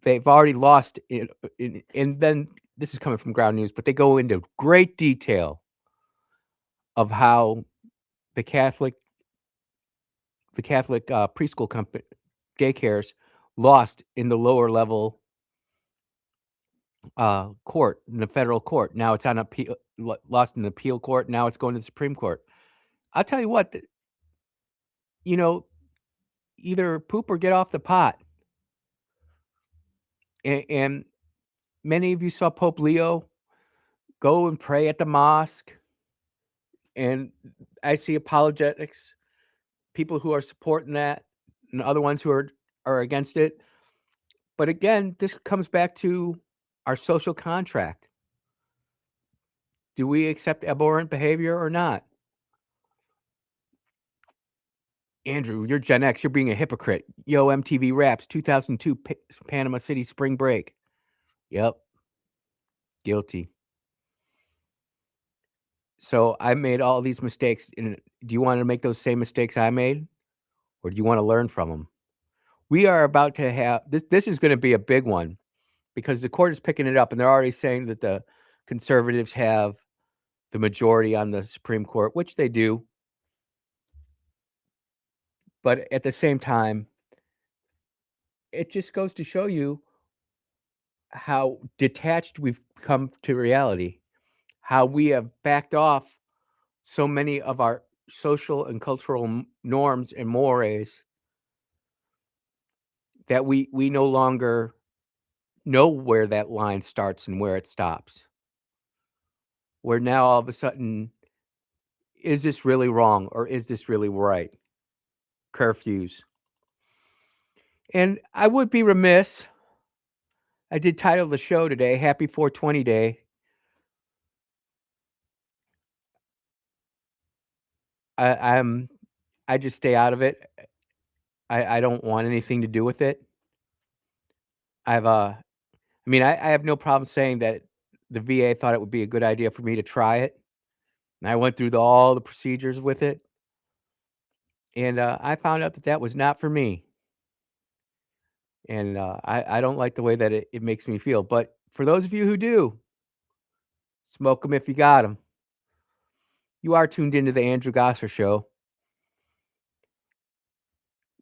they've already lost it. And then this is coming from Ground News, but they go into great detail of how the Catholic preschool company daycares lost in the lower level court, in the federal court. Now it's on appeal, lost in the appeal court. Now it's going to the Supreme Court. I'll tell you what, either poop or get off the pot. And many of you saw Pope Leo go and pray at the mosque. And I see apologetics, people who are supporting that, and other ones who are against it. But again, this comes back to our social contract. Do we accept abhorrent behavior or not? Andrew, you're Gen X. You're being a hypocrite. Yo, MTV Raps, 2002 Panama City Spring Break. Yep. Guilty. So I made all these mistakes. And do you want to make those same mistakes I made? Or do you want to learn from them? We are about to have this is going to be a big one because the court is picking it up and they're already saying that the conservatives have the majority on the Supreme Court, which they do. But at the same time, it just goes to show you how detached we've come to reality, how we have backed off so many of our social and cultural norms and mores that we no longer know where that line starts and where it stops. Where now all of a sudden, is this really wrong or is this really right? Curfews. And I would be remiss. I did title the show today, Happy 420 Day. I just stay out of it. I don't want anything to do with it. I have no problem saying that the VA thought it would be a good idea for me to try it. And I went through all the procedures with it. And I found out that was not for me. And I don't like the way that it makes me feel. But for those of you who do, smoke them if you got them. You are tuned into the Andrew Gosser Show.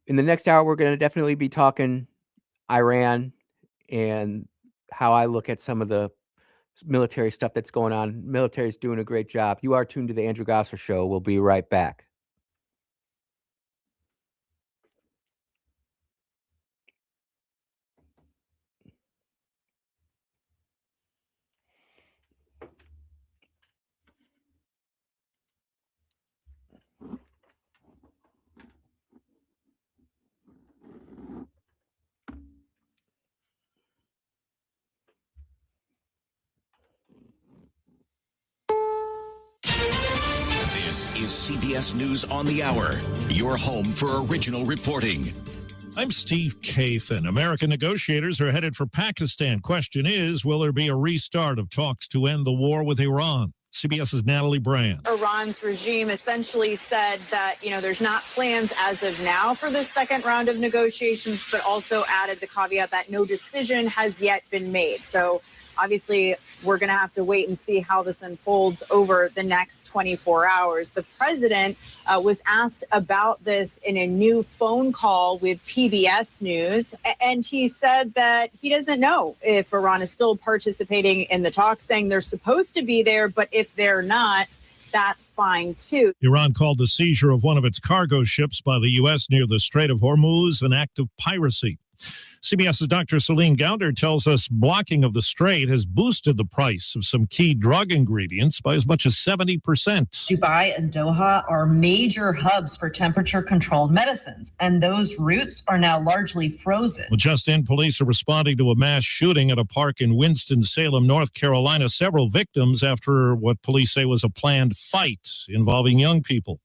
In the next hour, we're going to definitely be talking Iran and how I look at some of the military stuff that's going on. Military's doing a great job. You are tuned to the Andrew Gosser Show. We'll be right back. This is CBS News on the Hour, your home for original reporting. I'm Steve Kathan. American negotiators are headed for Pakistan. Question is, will there be a restart of talks to end the war with Iran? CBS's Natalie Brand. Iran's regime essentially said that, there's not plans as of now for this second round of negotiations, but also added the caveat that no decision has yet been made. So obviously, we're going to have to wait and see how this unfolds over the next 24 hours. The president was asked about this in a new phone call with PBS News, and he said that he doesn't know if Iran is still participating in the talks, saying they're supposed to be there, but if they're not, that's fine, too. Iran called the seizure of one of its cargo ships by the U.S. near the Strait of Hormuz an act of piracy. CBS's Dr. Celine Gounder tells us blocking of the strait has boosted the price of some key drug ingredients by as much as 70%. Dubai and Doha are major hubs for temperature-controlled medicines, and those routes are now largely frozen. Well, just in, police are responding to a mass shooting at a park in Winston-Salem, North Carolina. Several victims after what police say was a planned fight involving young people.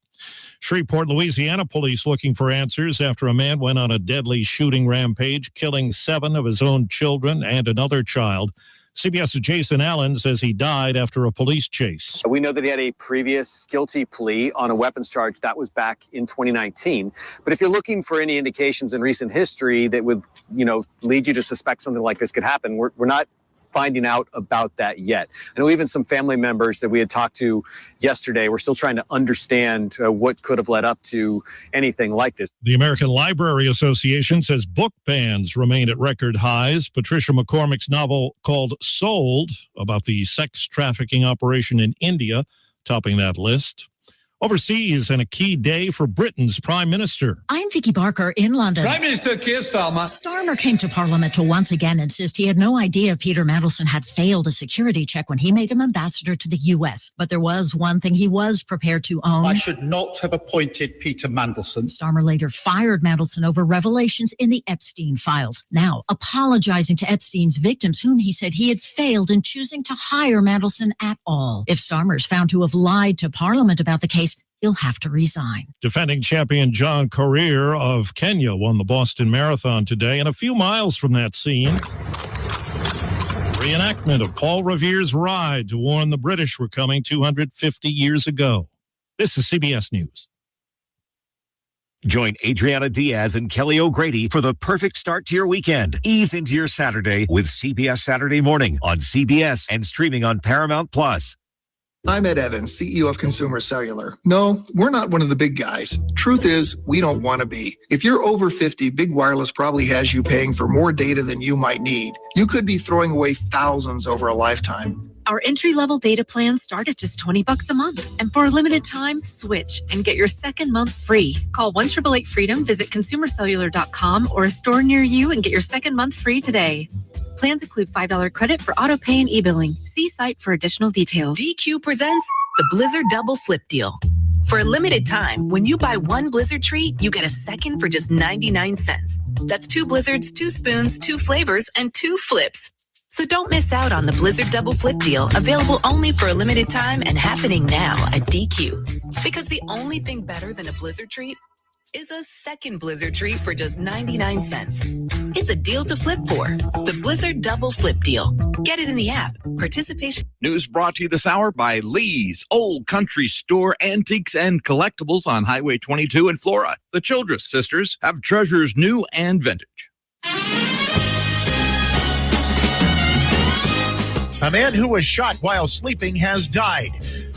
Shreveport, Louisiana police looking for answers after a man went on a deadly shooting rampage, killing 7 of his own children and another child. CBS's Jason Allen says he died after a police chase. We know that he had a previous guilty plea on a weapons charge. That was back in 2019. But if you're looking for any indications in recent history that would, lead you to suspect something like this could happen, we're not finding out about that yet. I know even some family members that we had talked to yesterday were still trying to understand what could have led up to anything like this. The American Library Association says book bans remain at record highs. Patricia McCormick's novel called Sold, about the sex trafficking operation in India, topping that list. Overseas, and a key day for Britain's Prime Minister. I'm Vicky Barker in London. Prime Minister Keir Starmer. Starmer came to Parliament to once again insist he had no idea Peter Mandelson had failed a security check when he made him ambassador to the U.S. But there was one thing he was prepared to own. I should not have appointed Peter Mandelson. Starmer later fired Mandelson over revelations in the Epstein files, now apologizing to Epstein's victims, whom he said he had failed in choosing to hire Mandelson at all. If Starmer is found to have lied to Parliament about the case, he'll have to resign. Defending champion John Courier of Kenya won the Boston Marathon today, and a few miles from that scene, reenactment of Paul Revere's ride to warn the British were coming 250 years ago. This is CBS News. Join Adriana Diaz and Kelly O'Grady for the perfect start to your weekend. Ease into your Saturday with CBS Saturday Morning on CBS and streaming on Paramount Plus. I'm Ed Evans, CEO of Consumer Cellular. No, we're not one of the big guys. Truth is, we don't want to be. If you're over 50, Big Wireless probably has you paying for more data than you might need. You could be throwing away thousands over a lifetime. Our entry-level data plans start at just $20 a month. And for a limited time, switch and get your second month free. Call 1-888-FREEDOM, visit consumercellular.com or a store near you and get your second month free today. Plans include $5 credit for auto pay and e-billing. See site for additional details. DQ presents the Blizzard Double Flip Deal. For a limited time, when you buy one Blizzard treat, you get a second for just 99 cents. That's 2 Blizzards, 2 spoons, 2 flavors, and 2 flips. So don't miss out on the Blizzard Double Flip Deal, available only for a limited time and happening now at DQ. Because the only thing better than a Blizzard treat is a second Blizzard treat for just 99 cents. It's a deal to flip for. The Blizzard Double Flip Deal. Get it in the app. Participation. News brought to you this hour by Lee's Old Country Store Antiques and Collectibles on Highway 22 in Flora. The Childress sisters have treasures new and vintage. A man who was shot while sleeping has died.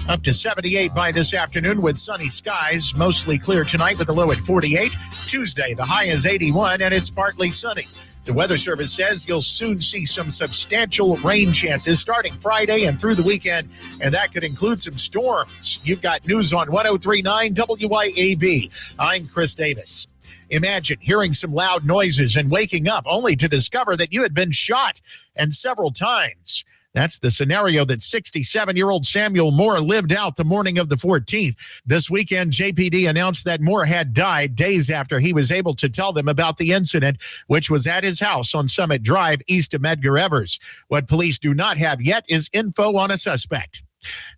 Up to 78 by this afternoon with sunny skies. Mostly clear tonight with a low at 48. Tuesday, the high is 81 and it's partly sunny. The Weather Service says you'll soon see some substantial rain chances starting Friday and through the weekend, and that could include some storms. You've got news on 103.9 WYAB. I'm Chris Davis. Imagine hearing some loud noises and waking up only to discover that you had been shot, and several times. That's the scenario that 67-year-old Samuel Moore lived out the morning of the 14th. This weekend, JPD announced that Moore had died days after he was able to tell them about the incident, which was at his house on Summit Drive east of Medgar Evers. What police do not have yet is info on a suspect.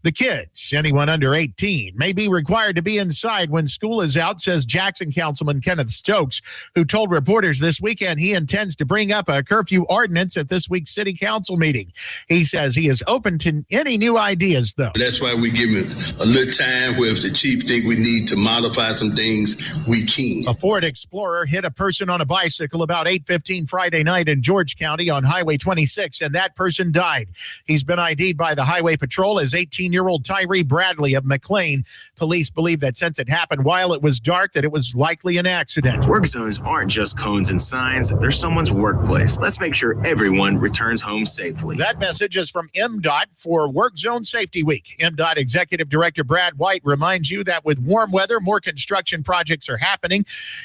The kids, anyone under 18, may be required to be inside when school is out, says Jackson Councilman Kenneth Stokes, who told reporters this weekend he intends to bring up a curfew ordinance at this week's city council meeting. He says he is open to any new ideas, though. That's why we give it a little time where if the chief think we need to modify some things, we can. A Ford Explorer hit a person on a bicycle about 8:15 Friday night in George County on Highway 26, and that person died. He's been ID'd by the Highway Patrol as 18-year-old Tyree Bradley of McLean. Police believe that since it happened while it was dark, that it was likely an accident. Work zones aren't just cones and signs. They're someone's workplace. Let's make sure everyone returns home safely. That message is from MDOT for Work Zone Safety Week. MDOT Executive Director Brad White reminds you that with warm weather, more construction projects are happening,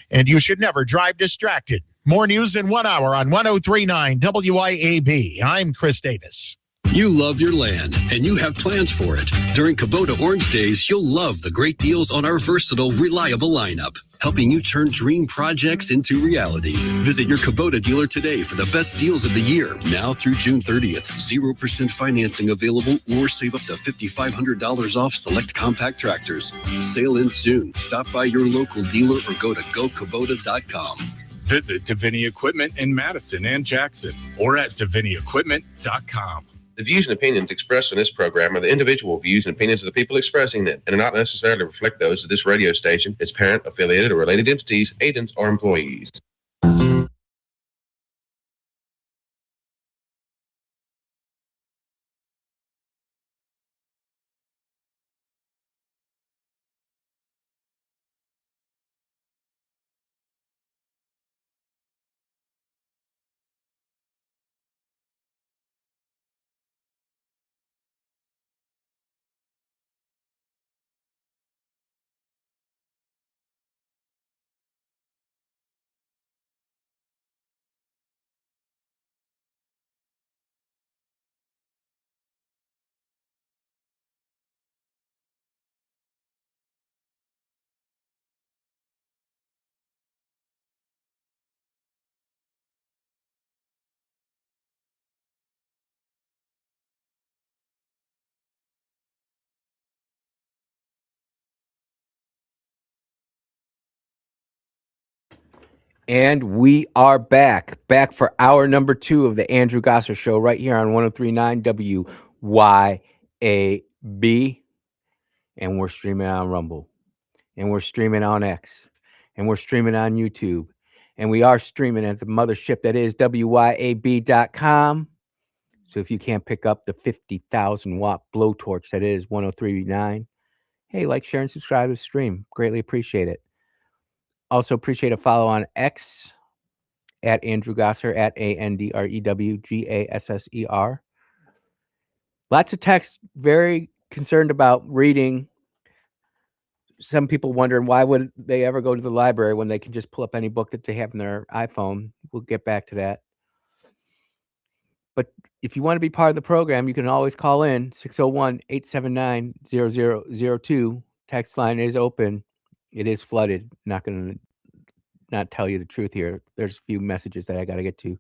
and you should never drive distracted. More news in 1 hour on 103.9 WYAB. I'm Chris Davis. You love your land, and you have plans for it. During Kubota Orange Days, you'll love the great deals on our versatile, reliable lineup, helping you turn dream projects into reality. Visit your Kubota dealer today for the best deals of the year. Now through June 30th, 0% financing available, or save up to $5,500 off select compact tractors. Sale ends soon. Stop by your local dealer or go to gokubota.com. Visit Davini Equipment in Madison and Jackson, or at DaviniEquipment.com. The views and opinions expressed on this program are the individual views and opinions of the people expressing them and do not necessarily reflect those of this radio station, its parent, affiliated, or related entities, agents, or employees. And we are back for hour number 2 of the Andrew Gosser Show right here on 103.9 WYAB. And we're streaming on Rumble. And we're streaming on X. And we're streaming on YouTube. And we are streaming at the mothership that is WYAB.com. So if you can't pick up the 50,000 watt blowtorch that is 103.9, hey, like, share, and subscribe to the stream. Greatly appreciate it. Also appreciate a follow on X at Andrew Gosser, at ANDREWGASSER. Lots of texts, very concerned about reading. Some people wondering why would they ever go to the library when they can just pull up any book that they have in their iPhone. We'll get back to that. But if you want to be part of the program, you can always call in 601-879-0002. Text line is open. It is flooded. Not going to not tell you the truth here. There's a few messages that I got to get to.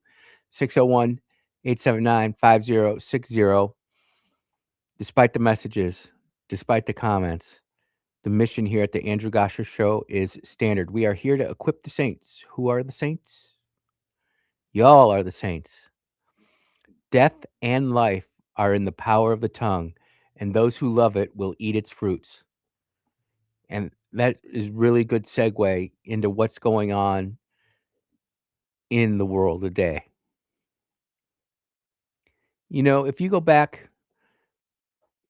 601-879-5060. Despite the messages, despite the comments, the mission here at the Andrew Gosser Show is standard. We are here to equip the saints. Who are the saints? Y'all are the saints. Death and life are in the power of the tongue, and those who love it will eat its fruits. And that is really good segue into what's going on in the world today. You know, if you go back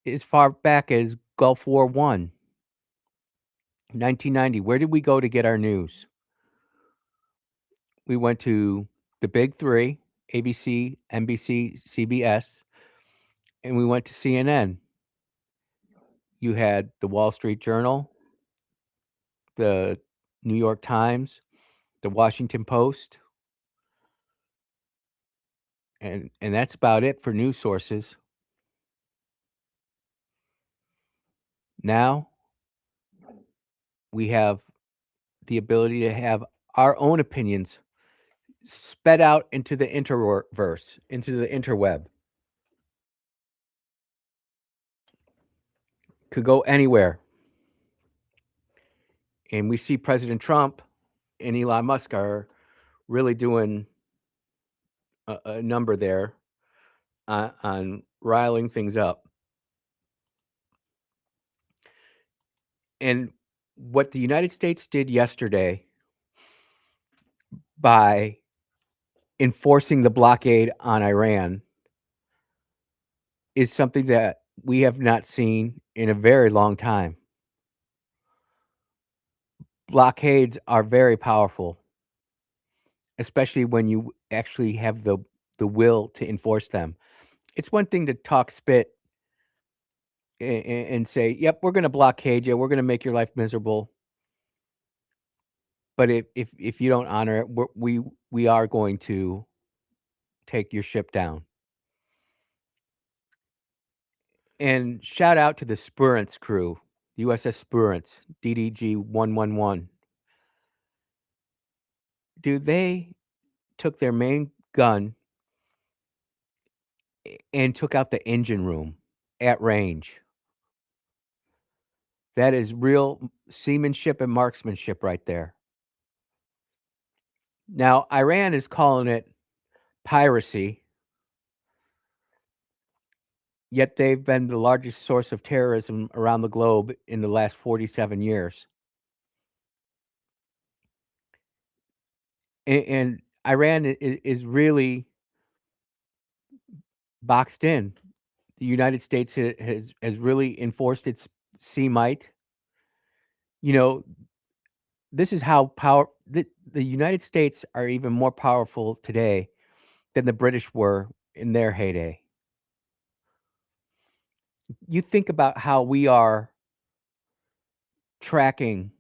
as far back as Gulf War I, 1990, where did we go to get our news? We went to the big three, ABC, NBC, CBS, and we went to CNN. You had the Wall Street Journal, the New York Times, the Washington Post, and that's about it for news sources. Now we have the ability to have our own opinions sped out into the interverse, into the interweb. Could go anywhere. And we see President Trump and Elon Musk are really doing a number there on riling things up. And what the United States did yesterday by enforcing the blockade on Iran is something that we have not seen in a very long time. Blockades are very powerful, especially when you actually have the will to enforce them. It's one thing to talk spit and say, yep, we're going to blockade you. We're going to make your life miserable. But if you don't honor it, we are going to take your ship down. And shout out to the Spurance crew, USS Spurance, DDG 111. Dude, they took their main gun and took out the engine room at range. That is real seamanship and marksmanship right there. Now, Iran is calling it piracy, yet they've been the largest source of terrorism around the globe in the last 47 years. And Iran is really boxed in. The United States has really enforced its sea might. You know, this is how the United States are even more powerful today than the British were in their heyday. You think about how we are tracking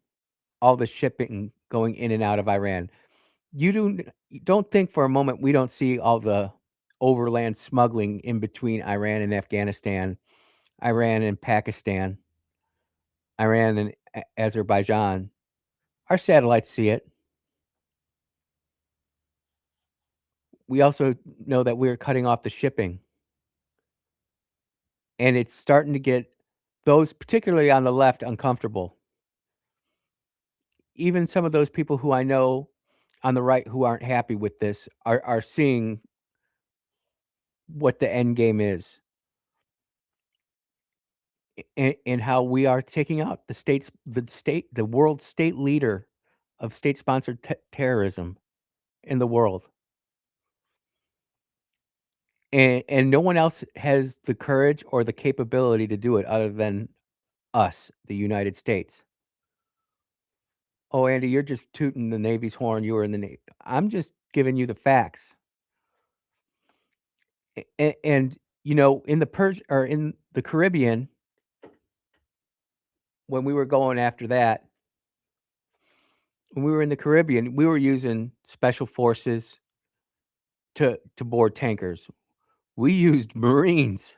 all the shipping going in and out of Iran. You don't think for a moment we don't see all the overland smuggling in between Iran and Afghanistan, Iran and Pakistan, Iran and Azerbaijan. Our satellites see it. We also know that we're cutting off the shipping. And it's starting to get those, particularly on the left, uncomfortable. Even some of those people who I know on the right who aren't happy with this are seeing what the end game is, and how we are taking out the world state leader of state-sponsored terrorism in the world. And no one else has the courage or the capability to do it other than us, the United States. Oh, Andy, you're just tooting the Navy's horn. You were in the Navy. I'm just giving you the facts. And in in the Caribbean, when we were going after that, when we were in the Caribbean, we were using special forces to board tankers. We used Marines.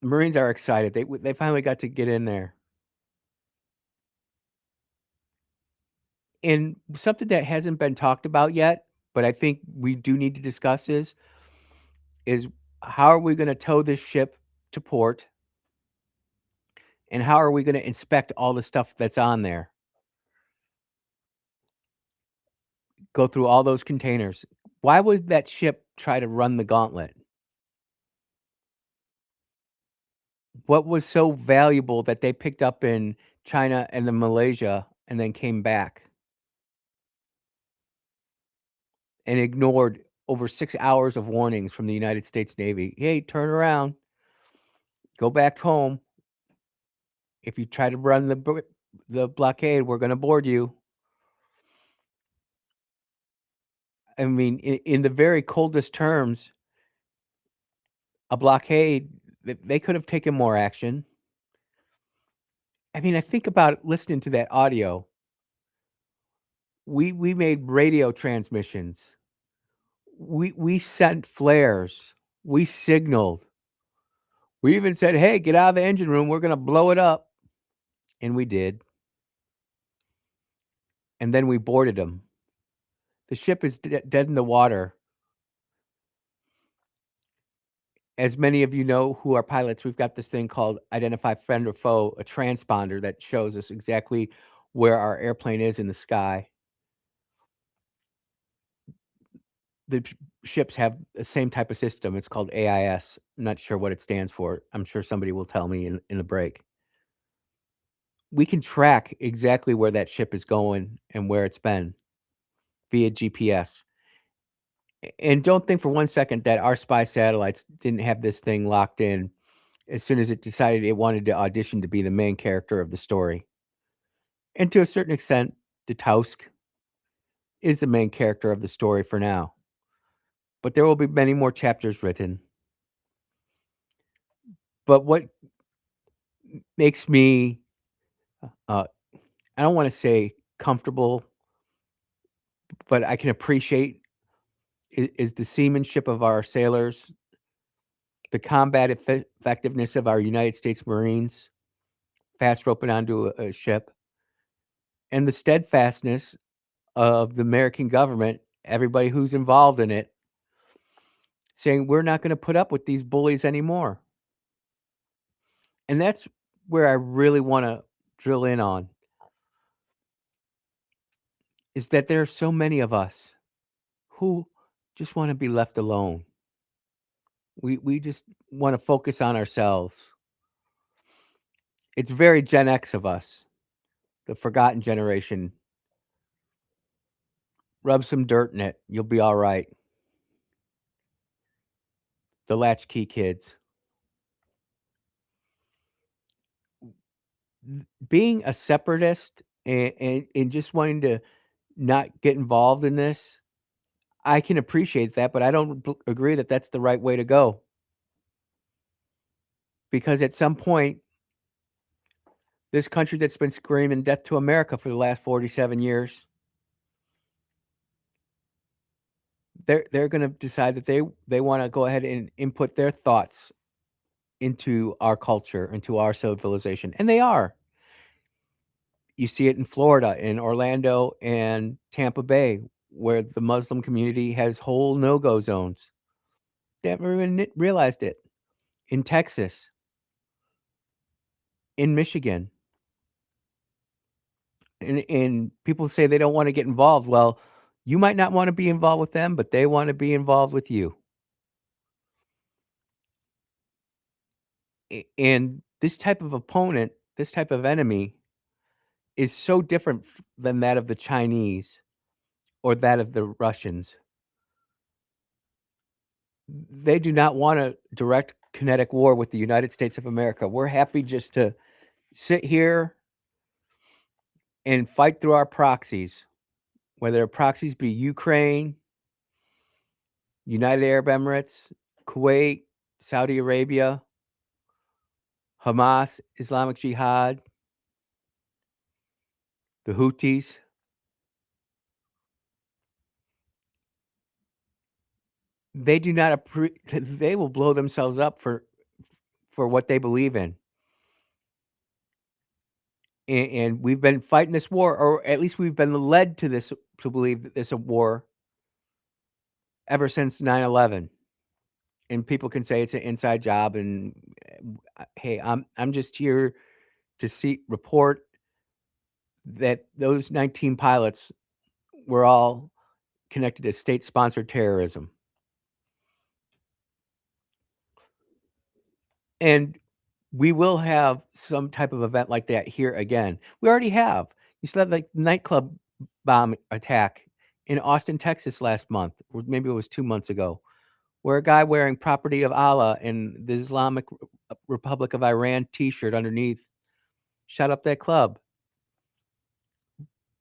The Marines are excited. They finally got to get in there. And something that hasn't been talked about yet, but I think we do need to discuss is how are we going to tow this ship to port, and how are we going to inspect all the stuff that's on there? Go through all those containers. Why would that ship try to run the gauntlet? What was so valuable that they picked up in China and then Malaysia and then came back and ignored over 6 hours of warnings from the United States Navy? Hey, turn around. Go back home. If you try to run the blockade, we're going to board you. I mean, in the very coldest terms, a blockade, they could have taken more action. I mean, I think about listening to that audio. We made radio transmissions. We sent flares. We signaled. We even said, "Hey, get out of the engine room. We're going to blow it up." And we did. And then we boarded them. The ship is dead in the water. As many of you know who are pilots, we've got this thing called Identify Friend or Foe, a transponder that shows us exactly where our airplane is in the sky. The ships have the same type of system. It's called AIS. I'm not sure what it stands for. I'm sure somebody will tell me in the break. We can track exactly where that ship is going and where it's been via GPS. And don't think for one second that our spy satellites didn't have this thing locked in as soon as it decided it wanted to audition to be the main character of the story. And to a certain extent, the Tausk is the main character of the story for now. But there will be many more chapters written. But what makes me, I don't want to say comfortable, but I can appreciate is the seamanship of our sailors, the combat effectiveness of our United States Marines, fast roping onto a ship, and the steadfastness of the American government, everybody who's involved in it, saying we're not going to put up with these bullies anymore. And that's where I really want to drill in on, is that there are so many of us who just want to be left alone. We just want to focus on ourselves. It's very Gen X of us, the forgotten generation. Rub some dirt in it. You'll be all right. The latchkey kids. Being a separatist and just wanting to not get involved in this, I can appreciate that, but I don't agree that that's the right way to go. Because at some point, this country that's been screaming death to America for the last 47 years, they're going to decide that they want to go ahead and input their thoughts into our culture, into our civilization, and they are. You see it in Florida, in Orlando, and Tampa Bay, where the Muslim community has whole no-go zones. They never even realized it. In Texas, in Michigan, And people say they don't want to get involved. Well, you might not want to be involved with them, but they want to be involved with you. And this type of opponent, this type of enemy is so different than that of the Chinese or that of the Russians. They do not want a direct kinetic war with the United States of America. We're happy just to sit here and fight through our proxies, whether proxies be Ukraine, United Arab Emirates, Kuwait, Saudi Arabia, Hamas, Islamic Jihad, the Houthis. They do not they will blow themselves up for what they believe in. And we've been fighting this war, or at least we've been led to this, to believe that this is a war ever since 9/11. And people can say it's an inside job, and hey, I'm just here to report that those 19 pilots were all connected to state-sponsored terrorism. And we will have some type of event like that here again. We already have. You saw the nightclub bomb attack in Austin, Texas last month, or maybe it was 2 months ago, where a guy wearing "Property of Allah" and the Islamic Republic of Iran T-shirt underneath shot up that club.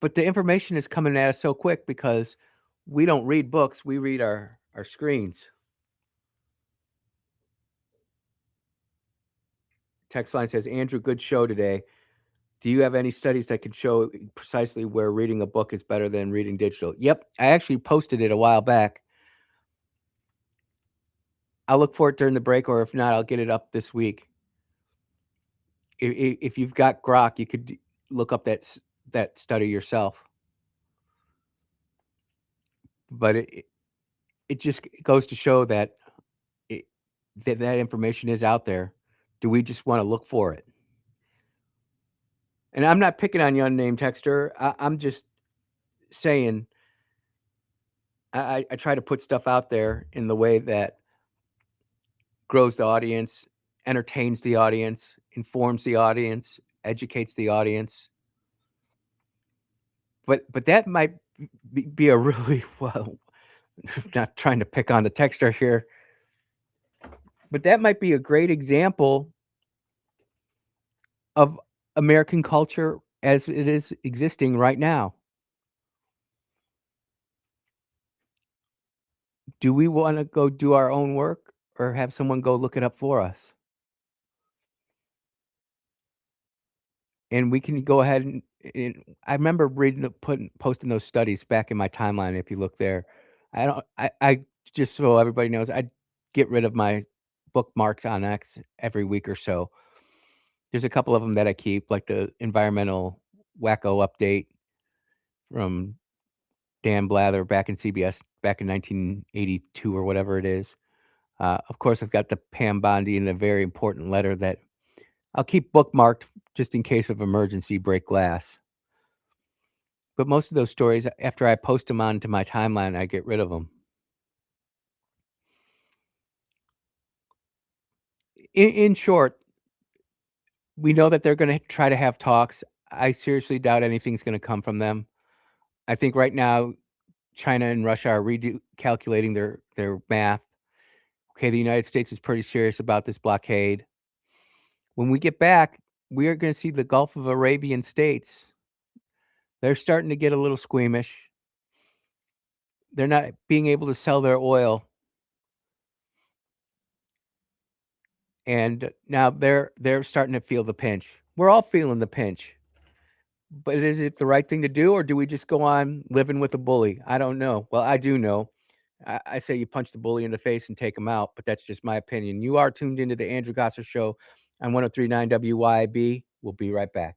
But the information is coming at us so quick because we don't read books, we read our screens. Text line says, "Andrew, good show today. Do you have any studies that could show precisely where reading a book is better than reading digital?" Yep, I actually posted it a while back. I'll look for it during the break, or if not, I'll get it up this week. If you've got Grok, you could look up that study yourself. But it just goes to show that that information is out there. Do we just want to look for it? And I'm not picking on you, unnamed texter. I'm just saying I try to put stuff out there in the way that grows the audience, entertains the audience, informs the audience, educates the audience. But that might be a really, well, not trying to pick on the texter here, but that might be a great example of American culture as it is existing right now. Do we want to go do our own work or have someone go look it up for us? And we can go ahead and I remember reading posting those studies back in my timeline. If you look there, I just, so everybody knows, I get rid of my bookmarks on X every week or so. There's a couple of them that I keep, like the environmental wacko update from Dan Blather back in CBS back in 1982 or whatever it is. Of course, I've got the Pam Bondi and a very important letter that I'll keep bookmarked just in case of emergency, break glass. But most of those stories, after I post them onto my timeline, I get rid of them. In short, we know that they're going to try to have talks. I seriously doubt anything's going to come from them. I think right now, China and Russia are recalculating their math. Okay, the United States is pretty serious about this blockade. When we get back, we are going to see the Gulf of Arabian states. They're starting to get a little squeamish. They're not being able to sell their oil. And now they're starting to feel the pinch. We're all feeling the pinch. But is it the right thing to do, or do we just go on living with a bully? I don't know. Well, I do know. I say you punch the bully in the face and take him out, but that's just my opinion. You are tuned into the Andrew Gosser Show on 103.9 WYAB. We'll be right back.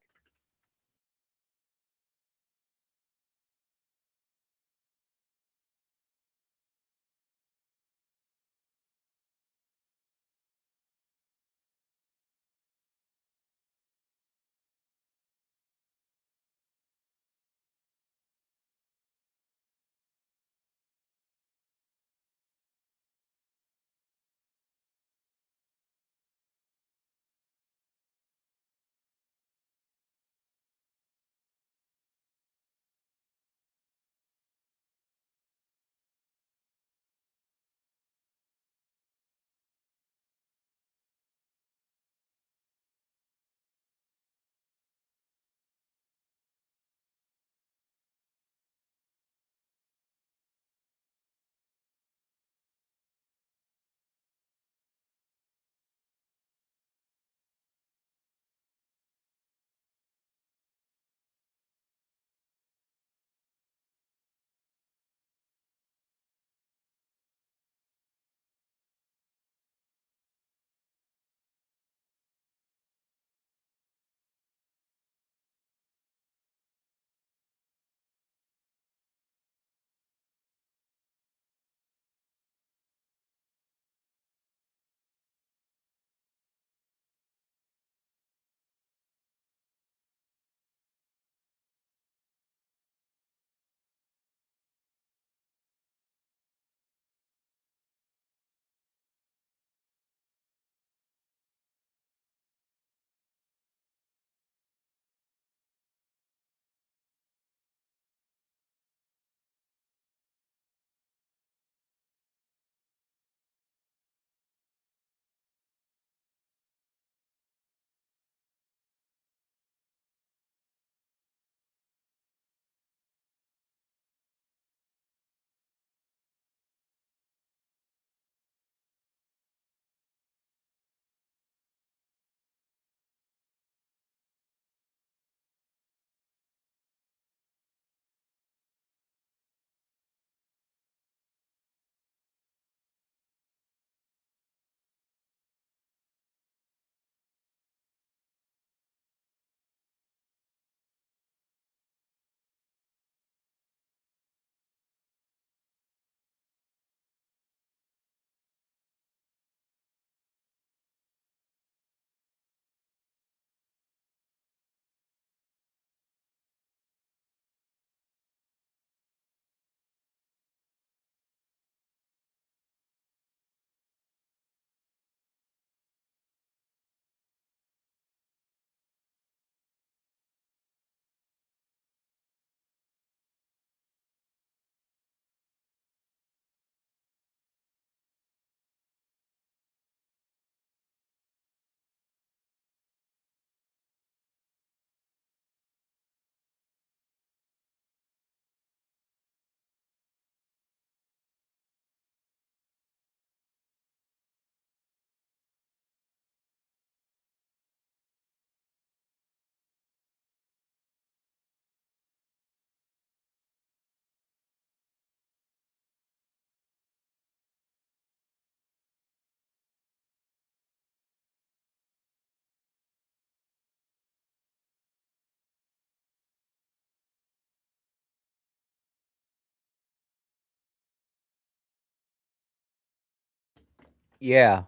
Yeah.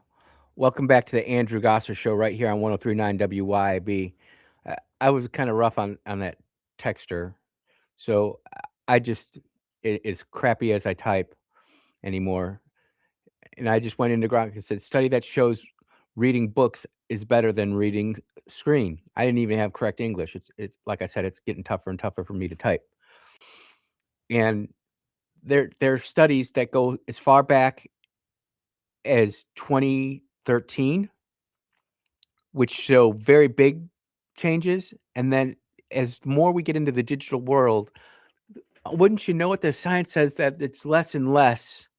Welcome back to the Andrew Gosser Show right here on 103.9 WYAB. I was kind of rough on that texter, so I just as crappy as I type anymore, and I just went into Gronk and said, "Study that shows reading books is better than reading screen." I didn't even have correct English. It's like I said, it's getting tougher and tougher for me to type, and there are studies that go as far back as 2013, which show very big changes. And then as more we get into the digital world, wouldn't you know it, the science says that it's less and less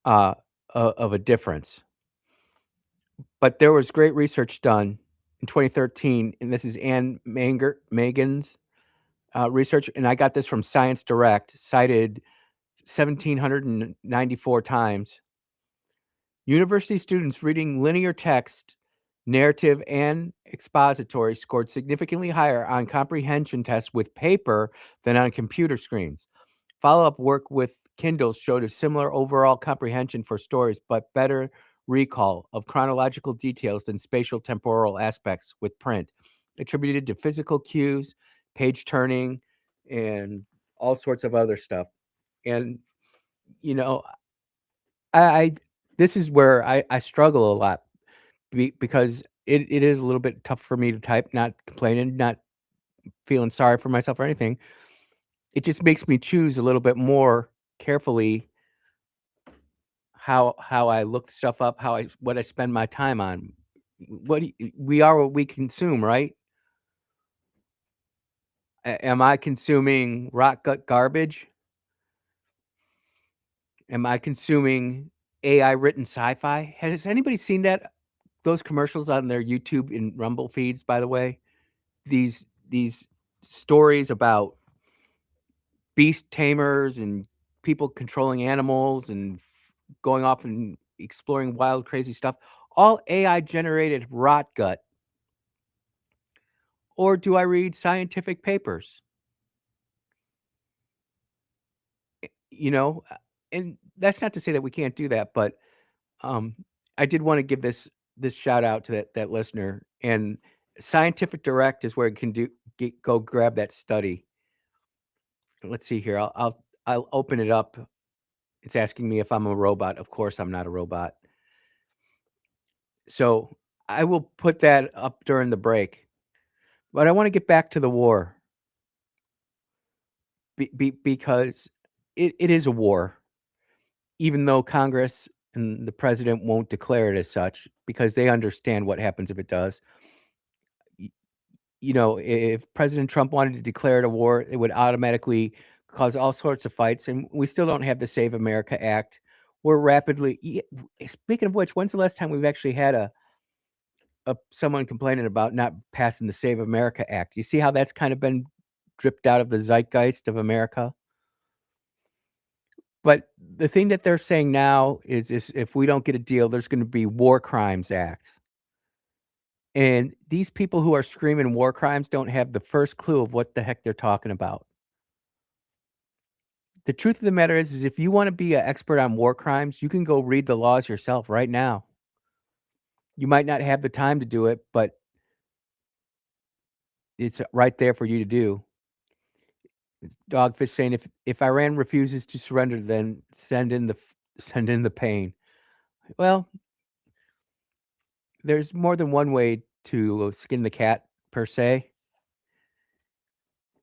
of a difference. But there was great research done in 2013, and this is Megan's research, and I got this from Science Direct, cited 1,794 times. University students reading linear text, narrative, and expository scored significantly higher on comprehension tests with paper than on computer screens. Follow-up work with Kindles showed a similar overall comprehension for stories, but better recall of chronological details than spatial temporal aspects with print, attributed to physical cues, page turning, and all sorts of other stuff. And, you know, I this is where I struggle a lot because it is a little bit tough for me to type, not complaining, not feeling sorry for myself or anything. It just makes me choose a little bit more carefully how I look stuff up, what I spend my time on. We are what we consume, right? Am I consuming rock gut garbage? Am I consuming AI written sci-fi? Has anybody seen those commercials on their YouTube and Rumble feeds, by the way? These stories about beast tamers and people controlling animals and going off and exploring wild, crazy stuff, all AI generated rot gut. Or do I read scientific papers? And that's not to say that we can't do that, but I did want to give this shout out to that listener. And Scientific Direct is where you can go grab that study. Let's see here. I'll open it up. It's asking me if I'm a robot. Of course, I'm not a robot. So I will put that up during the break. But I want to get back to the war because it is a war, even though Congress and the president won't declare it as such because they understand what happens if it does. If President Trump wanted to declare it a war, it would automatically cause all sorts of fights. And we still don't have the Save America Act. We're rapidly, speaking of which, when's the last time we've actually had someone complaining about not passing the Save America Act? You see how that's kind of been dripped out of the zeitgeist of America? But the thing that they're saying now is if we don't get a deal, there's going to be war crimes acts. And these people who are screaming war crimes don't have the first clue of what the heck they're talking about. The truth of the matter is if you want to be an expert on war crimes, you can go read the laws yourself right now. You might not have the time to do it, but it's right there for you to do. It's Dogfish saying if Iran refuses to surrender, then send in the pain. Well, there's more than one way to skin the cat per se,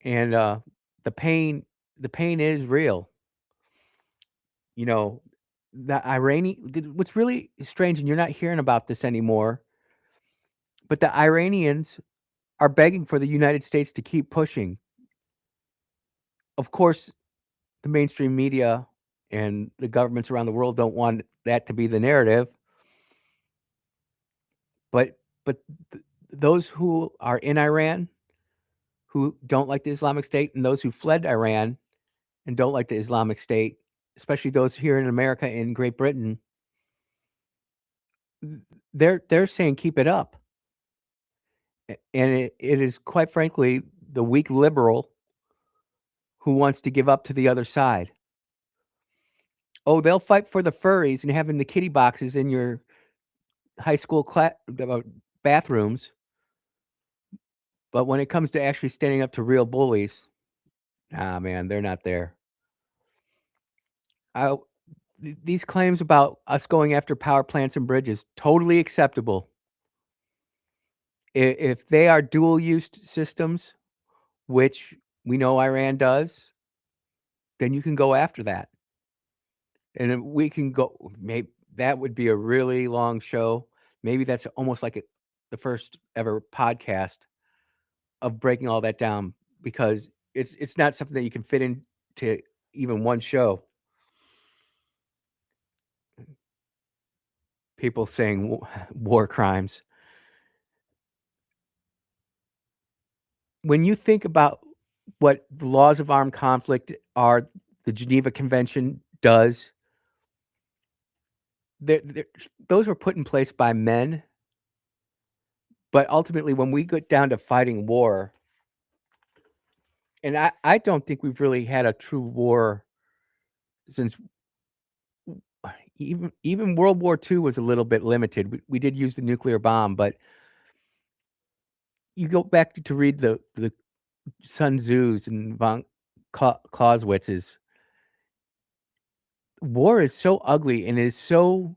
and the pain is real. The what's really strange, and you're not hearing about this anymore, but the Iranians are begging for the United States to keep pushing. Of course, the mainstream media and the governments around the world don't want that to be the narrative. But those who are in Iran, who don't like the Islamic State, and those who fled Iran and don't like the Islamic State, especially those here in America and Great Britain, they're saying keep it up. And it is quite frankly the weak liberal who wants to give up to the other side. Oh, they'll fight for the furries and having the kitty boxes in your high school bathrooms. But when it comes to actually standing up to real bullies, man, they're not there. These claims about us going after power plants and bridges, totally acceptable. If they are dual-use systems, which we know Iran does, then you can go after that. And we can go, maybe that would be a really long show. Maybe that's almost like the first ever podcast of breaking all that down, because it's not something that you can fit into even one show. People saying war crimes. When you think about what the laws of armed conflict are, the Geneva Convention does, those were put in place by men. But ultimately, when we get down to fighting war, and I don't think we've really had a true war since even World War II was a little bit limited. We did use the nuclear bomb, but you go back to read the Sun Tzu's and von Clausewitz's. War is so ugly and it is so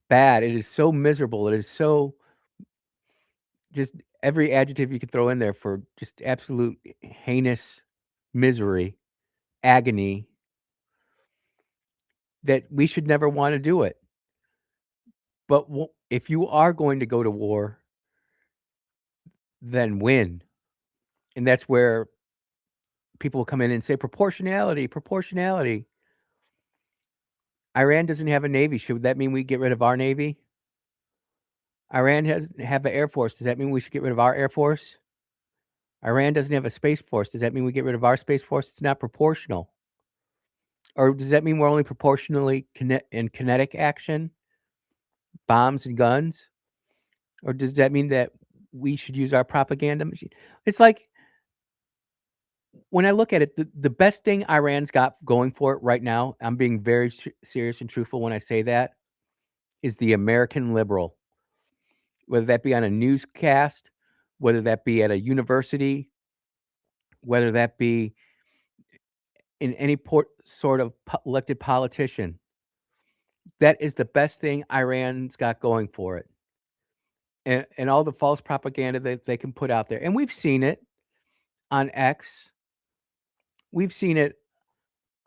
bad. It is so miserable. It is so just every adjective you could throw in there for just absolute heinous misery, agony, that we should never want to do it. But if you are going to go to war, then win. And that's where people will come in and say proportionality. Iran doesn't have a navy. Should that mean we get rid of our navy? Iran doesn't have an air force. Does that mean we should get rid of our air force? Iran doesn't have a space force. Does that mean we get rid of our space force? It's not proportional. Or does that mean we're only proportionally in kinetic action, bombs and guns? Or does that mean that we should use our propaganda machine? It's like, when I look at it, the best thing Iran's got going for it right now, I'm being very serious and truthful when I say that, is the American liberal. Whether that be on a newscast, whether that be at a university, whether that be in any sort of elected politician. That is the best thing Iran's got going for it. And all the false propaganda that they can put out there. And we've seen it on X. We've seen it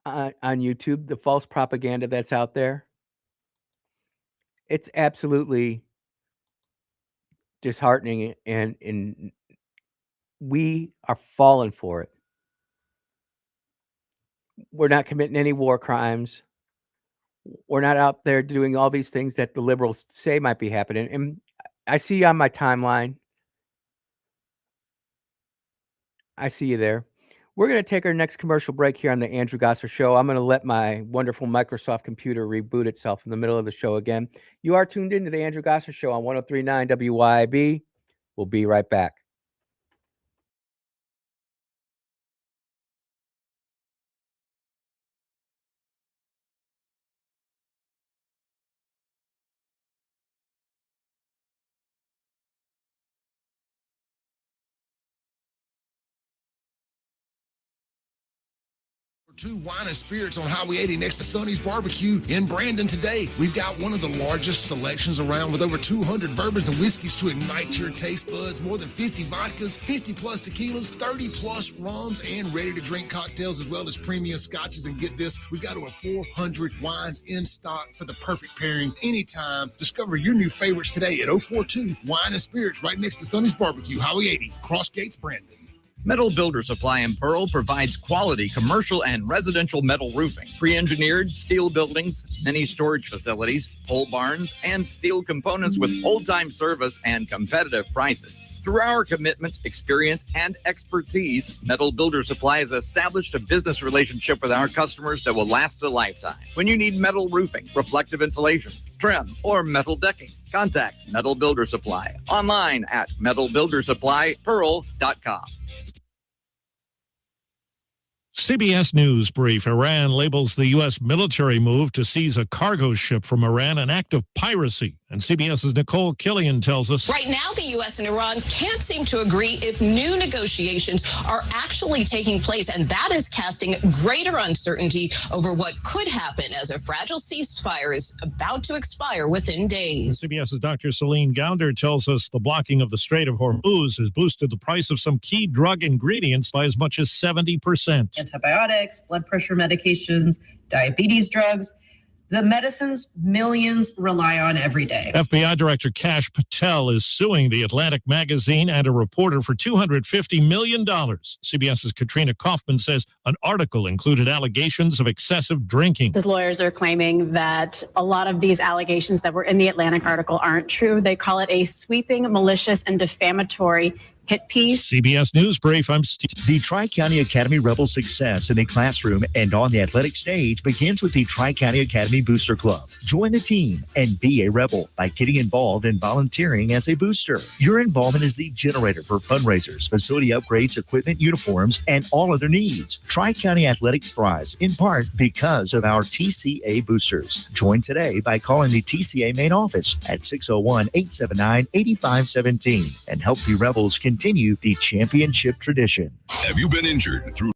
on YouTube, the false propaganda that's out there. It's absolutely disheartening, and we are falling for it. We're not committing any war crimes. We're not out there doing all these things that the liberals say might be happening. And I see you on my timeline. I see you there. We're going to take our next commercial break here on the Andrew Gosser Show. I'm going to let my wonderful Microsoft computer reboot itself in the middle of the show again. You are tuned into the Andrew Gosser Show on 103.9 WYAB. We'll be right back. Two wine and spirits on Highway 80 next to Sonny's Barbecue in Brandon today. We've got one of the largest selections around with over 200 bourbons and whiskeys to ignite your taste buds, more than 50 vodkas, 50 plus tequilas, 30 plus rums, and ready to drink cocktails, as well as premium scotches. And get this, we've got over 400 wines in stock for the perfect pairing anytime. Discover your new favorites today at 042 Wine and Spirits right next to Sonny's Barbecue, Highway 80, Cross Gates, Brandon. Metal Builder Supply in Pearl provides quality commercial and residential metal roofing, pre-engineered steel buildings, mini storage facilities, pole barns, and steel components with old-time service and competitive prices. Through our commitment, experience, and expertise, Metal Builder Supply has established a business relationship with our customers that will last a lifetime. When you need metal roofing, reflective insulation, trim, or metal decking, contact Metal Builder Supply online at metalbuildersupplypearl.com. CBS News brief. Iran labels the U.S. military move to seize a cargo ship from Iran an act of piracy. And CBS's Nicole Killian tells us. Right now, the U.S. and Iran can't seem to agree if new negotiations are actually taking place. And that is casting greater uncertainty over what could happen as a fragile ceasefire is about to expire within days. CBS's Dr. Celine Gounder tells us the blocking of the Strait of Hormuz has boosted the price of some key drug ingredients by as much as 70%. Antibiotics, blood pressure medications, diabetes drugs, the medicines millions rely on every day. FBI Director Kash Patel is suing The Atlantic magazine and a reporter for $250 million. CBS's Katrina Kaufman says an article included allegations of excessive drinking. His lawyers are claiming that a lot of these allegations that were in the Atlantic article aren't true. They call it a sweeping, malicious, and defamatory hit piece. CBS News Brief, I'm Steve. The Tri-County Academy Rebels' success in the classroom and on the athletic stage begins with the Tri-County Academy Booster Club. Join the team and be a Rebel by getting involved and volunteering as a booster. Your involvement is the generator for fundraisers, facility upgrades, equipment, uniforms, and all other needs. Tri-County Athletics thrives in part because of our TCA boosters. Join today by calling the TCA main office at 601-879-8517 and help the Rebels continue the championship tradition. Have you been injured through?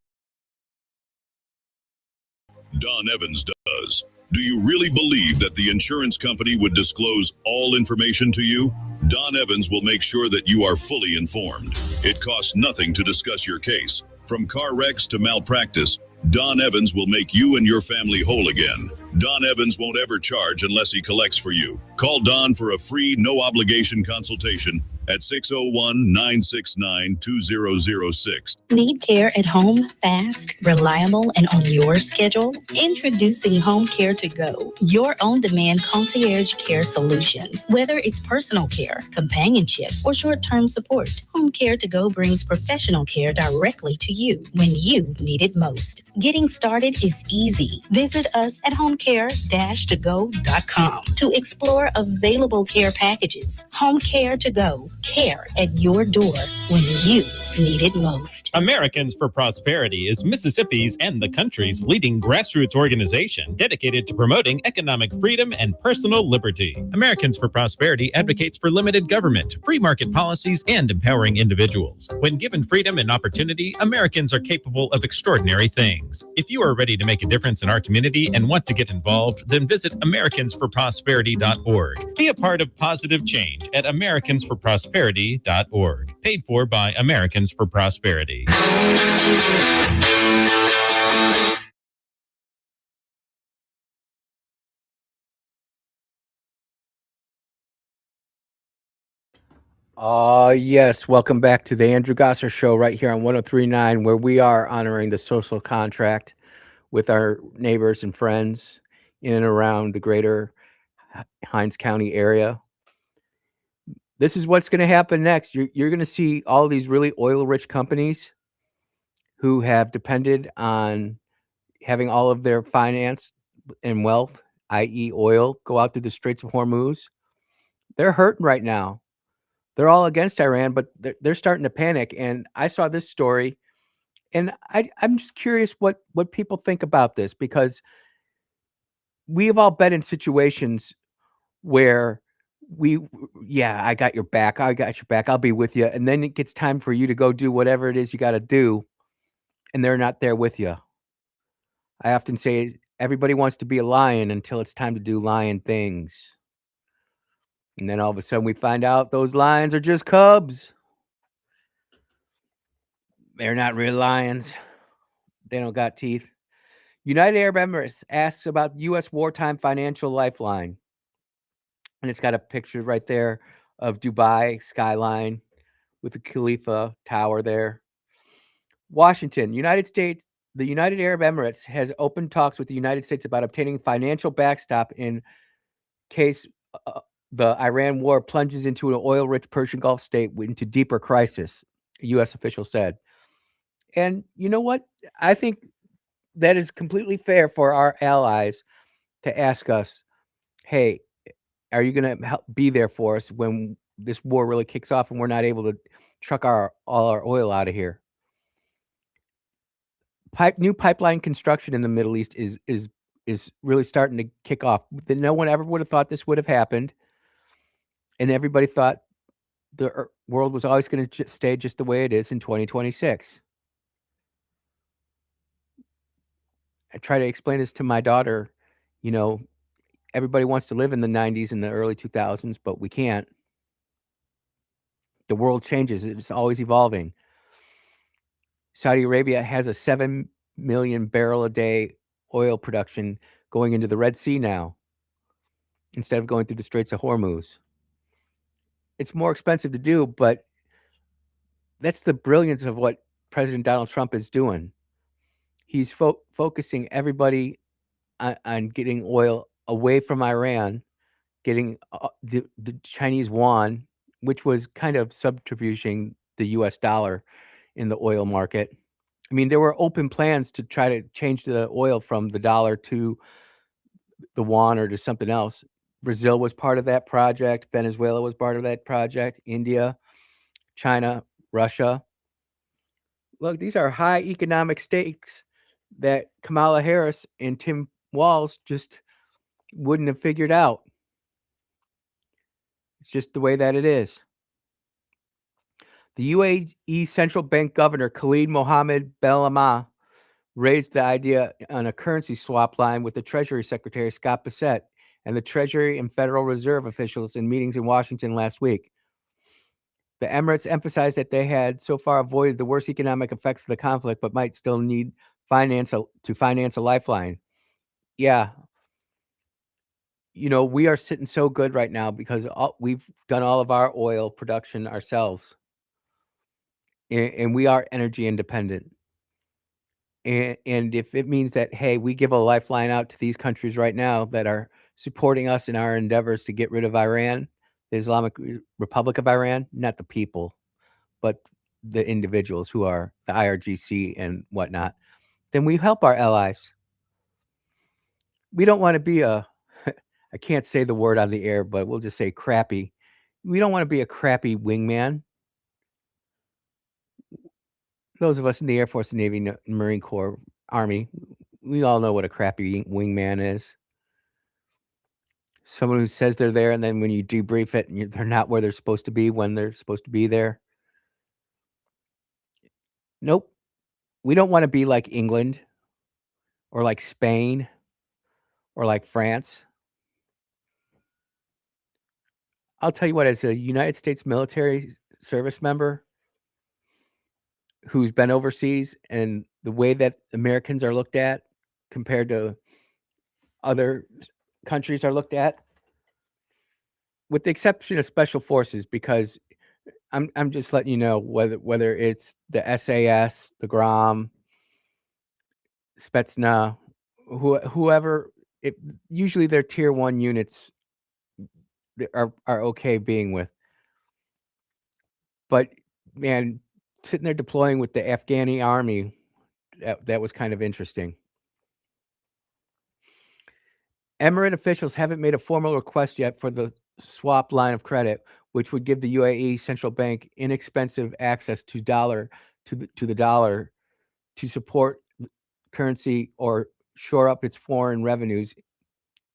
Don Evans does. Do you really believe that the insurance company would disclose all information to you? Don Evans will make sure that you are fully informed. It costs nothing to discuss your case. From car wrecks to malpractice, Don Evans will make you and your family whole again. Don Evans won't ever charge unless he collects for you. Call Don for a free, no-obligation consultation at 601-969-2006. Need care at home, fast, reliable, and on your schedule? Introducing Home Care to Go, your on-demand concierge care solution. Whether it's personal care, companionship, or short-term support, Home Care to Go brings professional care directly to you when you need it most. Getting started is easy. Visit us at homecare-togo.com to explore available care packages. Home Care to Go. Care at your door when you need it most. Americans for Prosperity is Mississippi's and the country's leading grassroots organization dedicated to promoting economic freedom and personal liberty. Americans for Prosperity advocates for limited government, free market policies, and empowering individuals. When given freedom and opportunity, Americans are capable of extraordinary things. If you are ready to make a difference in our community and want to get involved, then visit americansforprosperity.org. Be a part of positive change at americansforprosperity.org. Paid for by Americans for Prosperity. Yes. Welcome back to the Andrew Gosser Show right here on 103.9, where we are honoring the social contract with our neighbors and friends in and around the greater Hinds County area. This is what's going to happen next. You're going to see all these really oil-rich companies who have depended on having all of their finance and wealth, i.e. oil, go out through the Straits of Hormuz. They're hurting right now. They're all against Iran, but they're starting to panic. And I saw this story, and I'm just curious what people think about this, because we have all been in situations where I got your back. I got your back. I'll be with you. And then it gets time for you to go do whatever it is you got to do, and they're not there with you. I often say everybody wants to be a lion until it's time to do lion things. And then all of a sudden we find out those lions are just cubs. They're not real lions. They don't got teeth. United Arab Emirates asks about U.S. wartime financial lifeline. And it's got a picture right there of Dubai skyline with the Khalifa Tower there. Washington, the United Arab Emirates has opened talks with the United States about obtaining financial backstop in case the Iran war plunges into an oil-rich Persian Gulf state into deeper crisis, a U.S. official said. And you know what? I think that is completely fair for our allies to ask us, hey, are you going to be there for us when this war really kicks off and we're not able to truck all our oil out of here? New pipeline construction in the Middle East is really starting to kick off. No one ever would have thought this would have happened, and everybody thought the world was always going to stay just the way it is in 2026. I try to explain this to my daughter. You know, everybody wants to live in the 90s and the early 2000s, but we can't. The world changes. It's always evolving. Saudi Arabia has a 7 million barrel a day oil production going into the Red Sea now, instead of going through the Straits of Hormuz. It's more expensive to do, but that's the brilliance of what President Donald Trump is doing. He's focusing everybody on getting oil away from Iran, getting the Chinese yuan, which was kind of subterfuging the US dollar in the oil market. I mean, there were open plans to try to change the oil from the dollar to the yuan or to something else. Brazil was part of that project. Venezuela was part of that project. India, China, Russia. Look, these are high economic stakes that Kamala Harris and Tim Walz just wouldn't have figured out. It's just the way that it is. The UAE Central Bank Governor Khalid Mohammed Belama raised the idea on a currency swap line with the Treasury Secretary Scott Bessent and the Treasury and Federal Reserve officials in meetings in Washington last week. The Emirates emphasized that they had so far avoided the worst economic effects of the conflict, but might still need to finance a lifeline. Yeah. You know, we are sitting so good right now because we've done all of our oil production ourselves. And we are energy independent. And if it means that, hey, we give a lifeline out to these countries right now that are supporting us in our endeavors to get rid of Iran, the Islamic Republic of Iran, not the people, but the individuals who are the IRGC and whatnot, then we help our allies. We don't want to be I can't say the word on the air, but we'll just say crappy. We don't want to be a crappy wingman. Those of us in the Air Force, the Navy, Marine Corps, Army, we all know what a crappy wingman is. Someone who says they're there, and then when you debrief it, and they're not where they're supposed to be when they're supposed to be there. Nope. We don't want to be like England or like Spain or like France. I'll tell you what, as a United States military service member who's been overseas and the way that Americans are looked at compared to other countries are looked at, with the exception of special forces, because I'm just letting you know whether it's the SAS, the GROM, Spetsnaz, whoever, usually they're tier 1 units that are okay being with. But man, sitting there deploying with the Afghani army, that was kind of interesting. Emirate officials haven't made a formal request yet for the swap line of credit, which would give the UAE central bank inexpensive access to the dollar to support currency or shore up its foreign revenues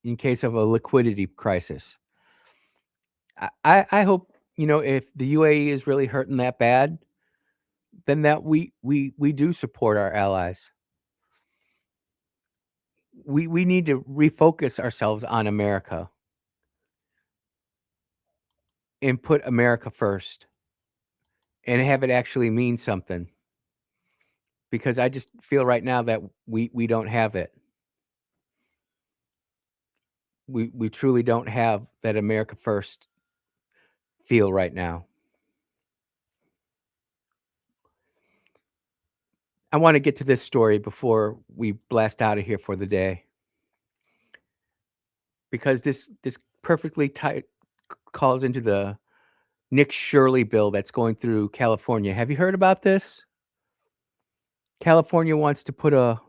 in case of a liquidity crisis. I hope, if the UAE is really hurting that bad, then that we do support our allies. We need to refocus ourselves on America and put America first and have it actually mean something. Because I just feel right now that we don't have it. We truly don't have that America first feel right now. I want to get to this story before we blast out of here for the day, because this perfectly calls into the Nick Shirley bill that's going through California. Have you heard about this? California wants to put a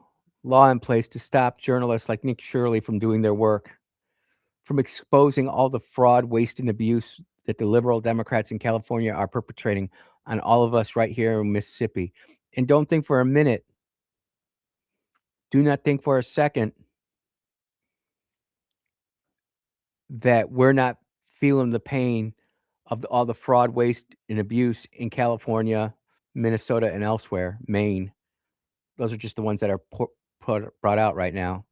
law in place to stop journalists like Nick Shirley from doing their work, from exposing all the fraud, waste, and abuse that the liberal Democrats in California are perpetrating on all of us right here in Mississippi. And don't think for a minute Do not think for a second that we're not feeling the pain of all the fraud, waste, and abuse in California, Minnesota, and elsewhere, Maine. Those are just the ones that are brought out right now.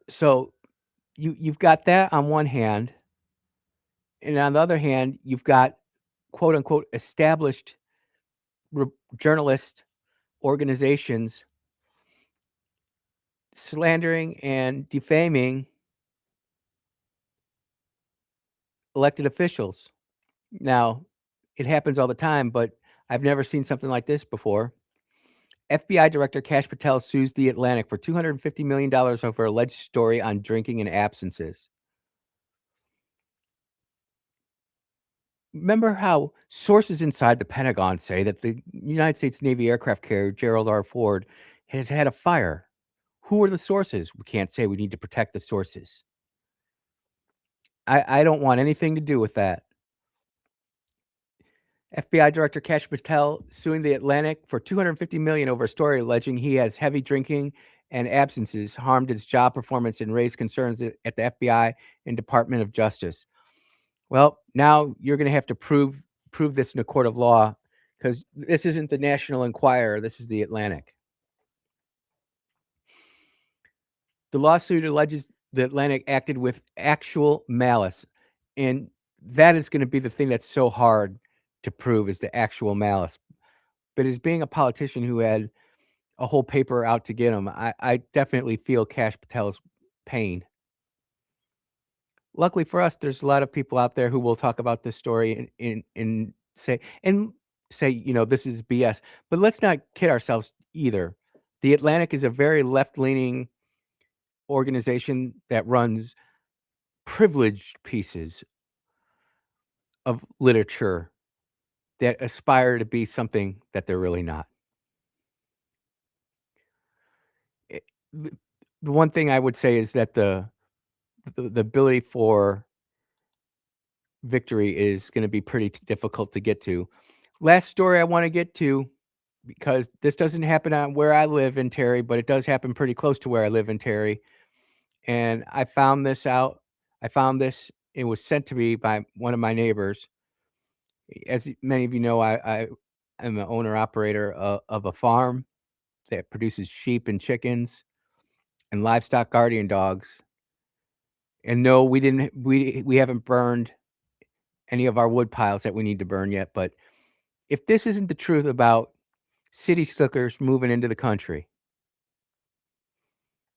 So you've got that on one hand, and on the other hand, you've got quote unquote established journalist organizations slandering and defaming elected officials. Now, it happens all the time, but I've never seen something like this before. FBI Director Kash Patel sues The Atlantic for $250 million over alleged story on drinking and absences. Remember how sources inside the Pentagon say that the United States Navy aircraft carrier Gerald R. Ford has had a fire? Who are the sources? We can't say. We need to protect the sources. I don't want anything to do with that. FBI Director Kash Patel suing The Atlantic for $250 million over a story alleging he has heavy drinking and absences harmed his job performance and raised concerns at the FBI and Department of Justice. Well, now you're going to have to prove this in a court of law, because this isn't the National Enquirer. This is The Atlantic. The lawsuit alleges The Atlantic acted with actual malice, and that is going to be the thing that's so hard to prove, is the actual malice. But as being a politician who had a whole paper out to get him, I definitely feel Kash Patel's pain. Luckily for us, there's a lot of people out there who will talk about this story and say, you know, this is BS. But let's not kid ourselves either. The Atlantic is a very left-leaning organization that runs privileged pieces of literature that aspire to be something that they're really not. The one thing I would say is that the ability for victory is going to be pretty difficult to get to. Last story I want to get to, because this doesn't happen on where I live in Terry, but it does happen pretty close to where I live in Terry. And I found this out. It was sent to me by one of my neighbors. As many of you know, I am an owner-operator of a farm that produces sheep and chickens and livestock guardian dogs. And no, we haven't burned any of our wood piles that we need to burn yet. But if this isn't the truth about city slickers moving into the country.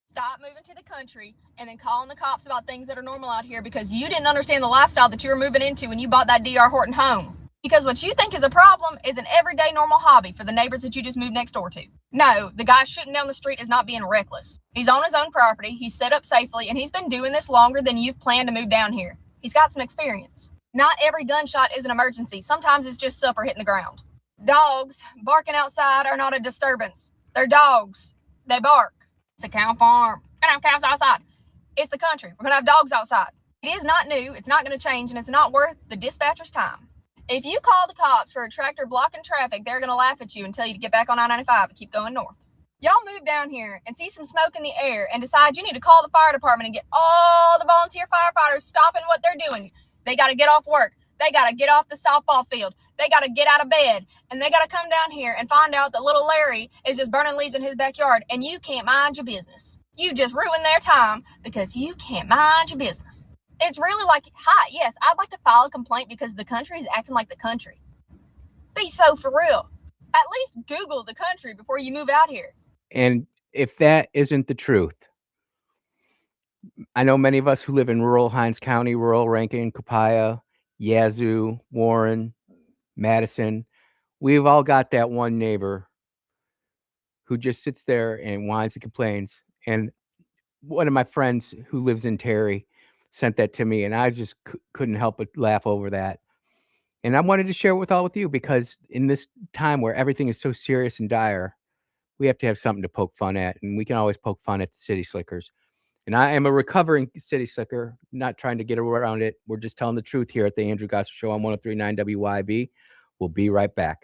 Stop moving to the country and then calling the cops about things that are normal out here because you didn't understand the lifestyle that you were moving into when you bought that D.R. Horton home. Because what you think is a problem is an everyday normal hobby for the neighbors that you just moved next door to. No, the guy shooting down the street is not being reckless. He's on his own property, he's set up safely, and he's been doing this longer than you've planned to move down here. He's got some experience. Not every gunshot is an emergency. Sometimes it's just supper hitting the ground. Dogs barking outside are not a disturbance. They're dogs. They bark. It's a cow farm. We're going to have cows outside. It's the country. We're going to have dogs outside. It is not new. It's not going to change, and it's not worth the dispatcher's time. If you call the cops for a tractor blocking traffic, they're going to laugh at you and tell you to get back on I-95 and keep going north. Y'all move down here and see some smoke in the air and decide you need to call the fire department and get all the volunteer firefighters stopping what they're doing. They got to get off work. They got to get off the softball field. They got to get out of bed. And they got to come down here and find out that little Larry is just burning leaves in his backyard and you can't mind your business. You just ruined their time because you can't mind your business. It's really like, hi, yes, I'd like to file a complaint because the country is acting like the country. Be so for real. At least Google the country before you move out here. And if that isn't the truth, I know many of us who live in rural Hinds County, rural Rankin, Copiah, Yazoo, Warren, Madison, we've all got that one neighbor who just sits there and whines and complains. And one of my friends who lives in Terry sent that to me, and I just couldn't help but laugh over that. And I wanted to share it with you because in this time where everything is so serious and dire, we have to have something to poke fun at, and we can always poke fun at the city slickers. And I am a recovering city slicker, not trying to get around it. We're just telling the truth here at the Andrew Gossett Show on 103.9 WYAB. We'll be right back.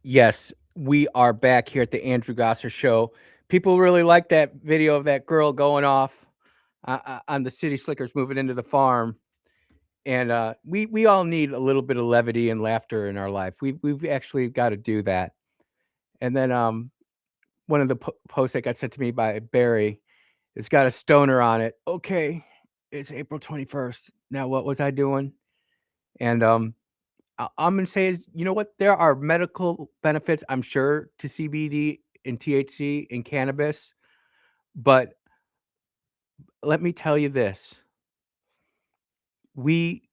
Yes, we are back here at the Andrew Gosser Show. People really like that video of that girl going off on the city slickers moving into the farm. And we all need a little bit of levity and laughter in our life. We've actually got to do that. And then one of the posts that got sent to me by Barry, it's got a stoner on it. Okay, it's April 21st. Now what was I doing? And I'm going to say is, you know what? There are medical benefits, I'm sure, to CBD and THC and cannabis. But let me tell you this. We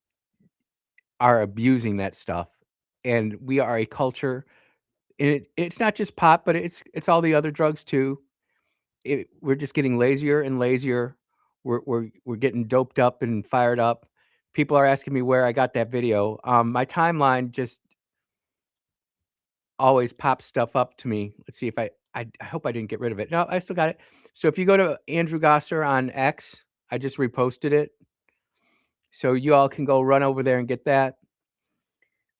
are abusing that stuff. And we are a culture. And it's not just pot, but it's all the other drugs too. We're just getting lazier and lazier. We're getting doped up and fired up. People are asking me where I got that video. My timeline just always pops stuff up to me. Let's see if I hope I didn't get rid of it. No, I still got it. So if you go to Andrew Gosser on X, I just reposted it. So you all can go run over there and get that.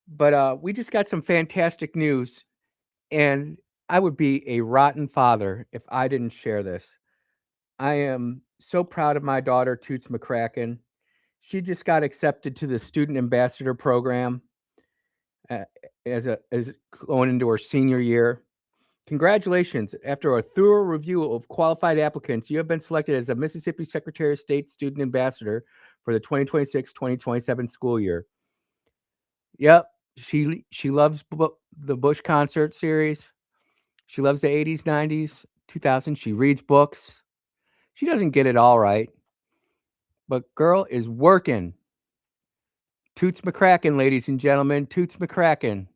But we just got some fantastic news. And I would be a rotten father if I didn't share this. I am so proud of my daughter, Toots McCracken. She just got accepted to the Student Ambassador Program as going into her senior year. Congratulations. After a thorough review of qualified applicants, you have been selected as a Mississippi Secretary of State Student Ambassador for the 2026-2027 school year. Yep, she loves the Bush concert series. She loves the 80s, 90s, 2000s. She reads books. She doesn't get it all right, but girl is working. Toots McCracken, ladies and gentlemen, Toots McCracken.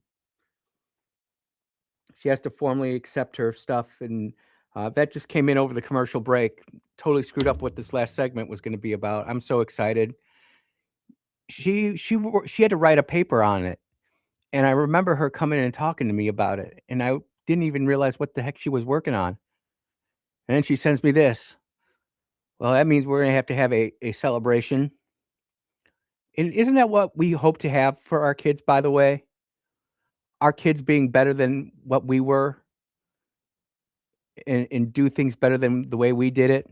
She has to formally accept her stuff, and that just came in over the commercial break. Totally screwed up what this last segment was going to be about. I'm so excited. She had to write a paper on it, and I remember her coming and talking to me about it, and I didn't even realize what the heck she was working on. And then she sends me this. Well, that means we're going to have a celebration. And isn't that what we hope to have for our kids, by the way? Our kids being better than what we were and do things better than the way we did it.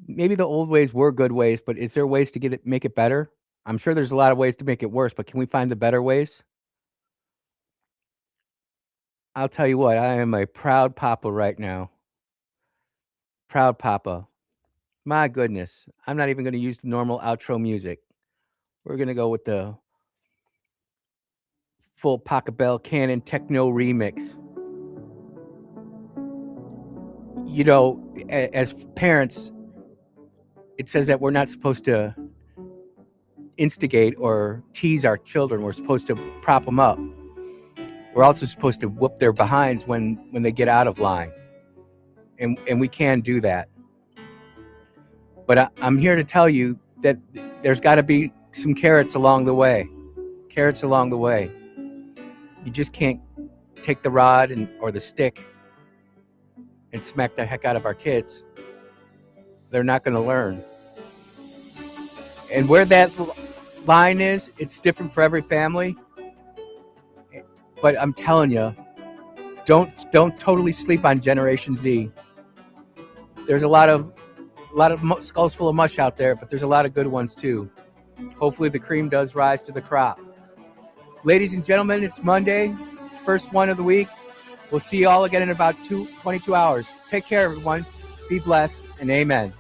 Maybe the old ways were good ways, but is there ways to make it better? I'm sure there's a lot of ways to make it worse, but can we find the better ways? I'll tell you what, I am a proud papa right now. Proud papa. My goodness. I'm not even going to use the normal outro music. We're going to go with the full Pachelbel Canon Techno remix. You know, as parents, it says that we're not supposed to instigate or tease our children. We're supposed to prop them up. We're also supposed to whoop their behinds when they get out of line. And we can do that. But I'm here to tell you that there's got to be some carrots along the way. Carrots along the way. You just can't take the rod or the stick and smack the heck out of our kids. They're not going to learn. And where that line is, it's different for every family. But I'm telling you, don't totally sleep on Generation Z. There's a lot of skulls full of mush out there, but there's a lot of good ones too. Hopefully the cream does rise to the crop. Ladies and gentlemen, it's Monday. It's the first one of the week. We'll see you all again in about 22 hours. Take care, everyone. Be blessed, and amen.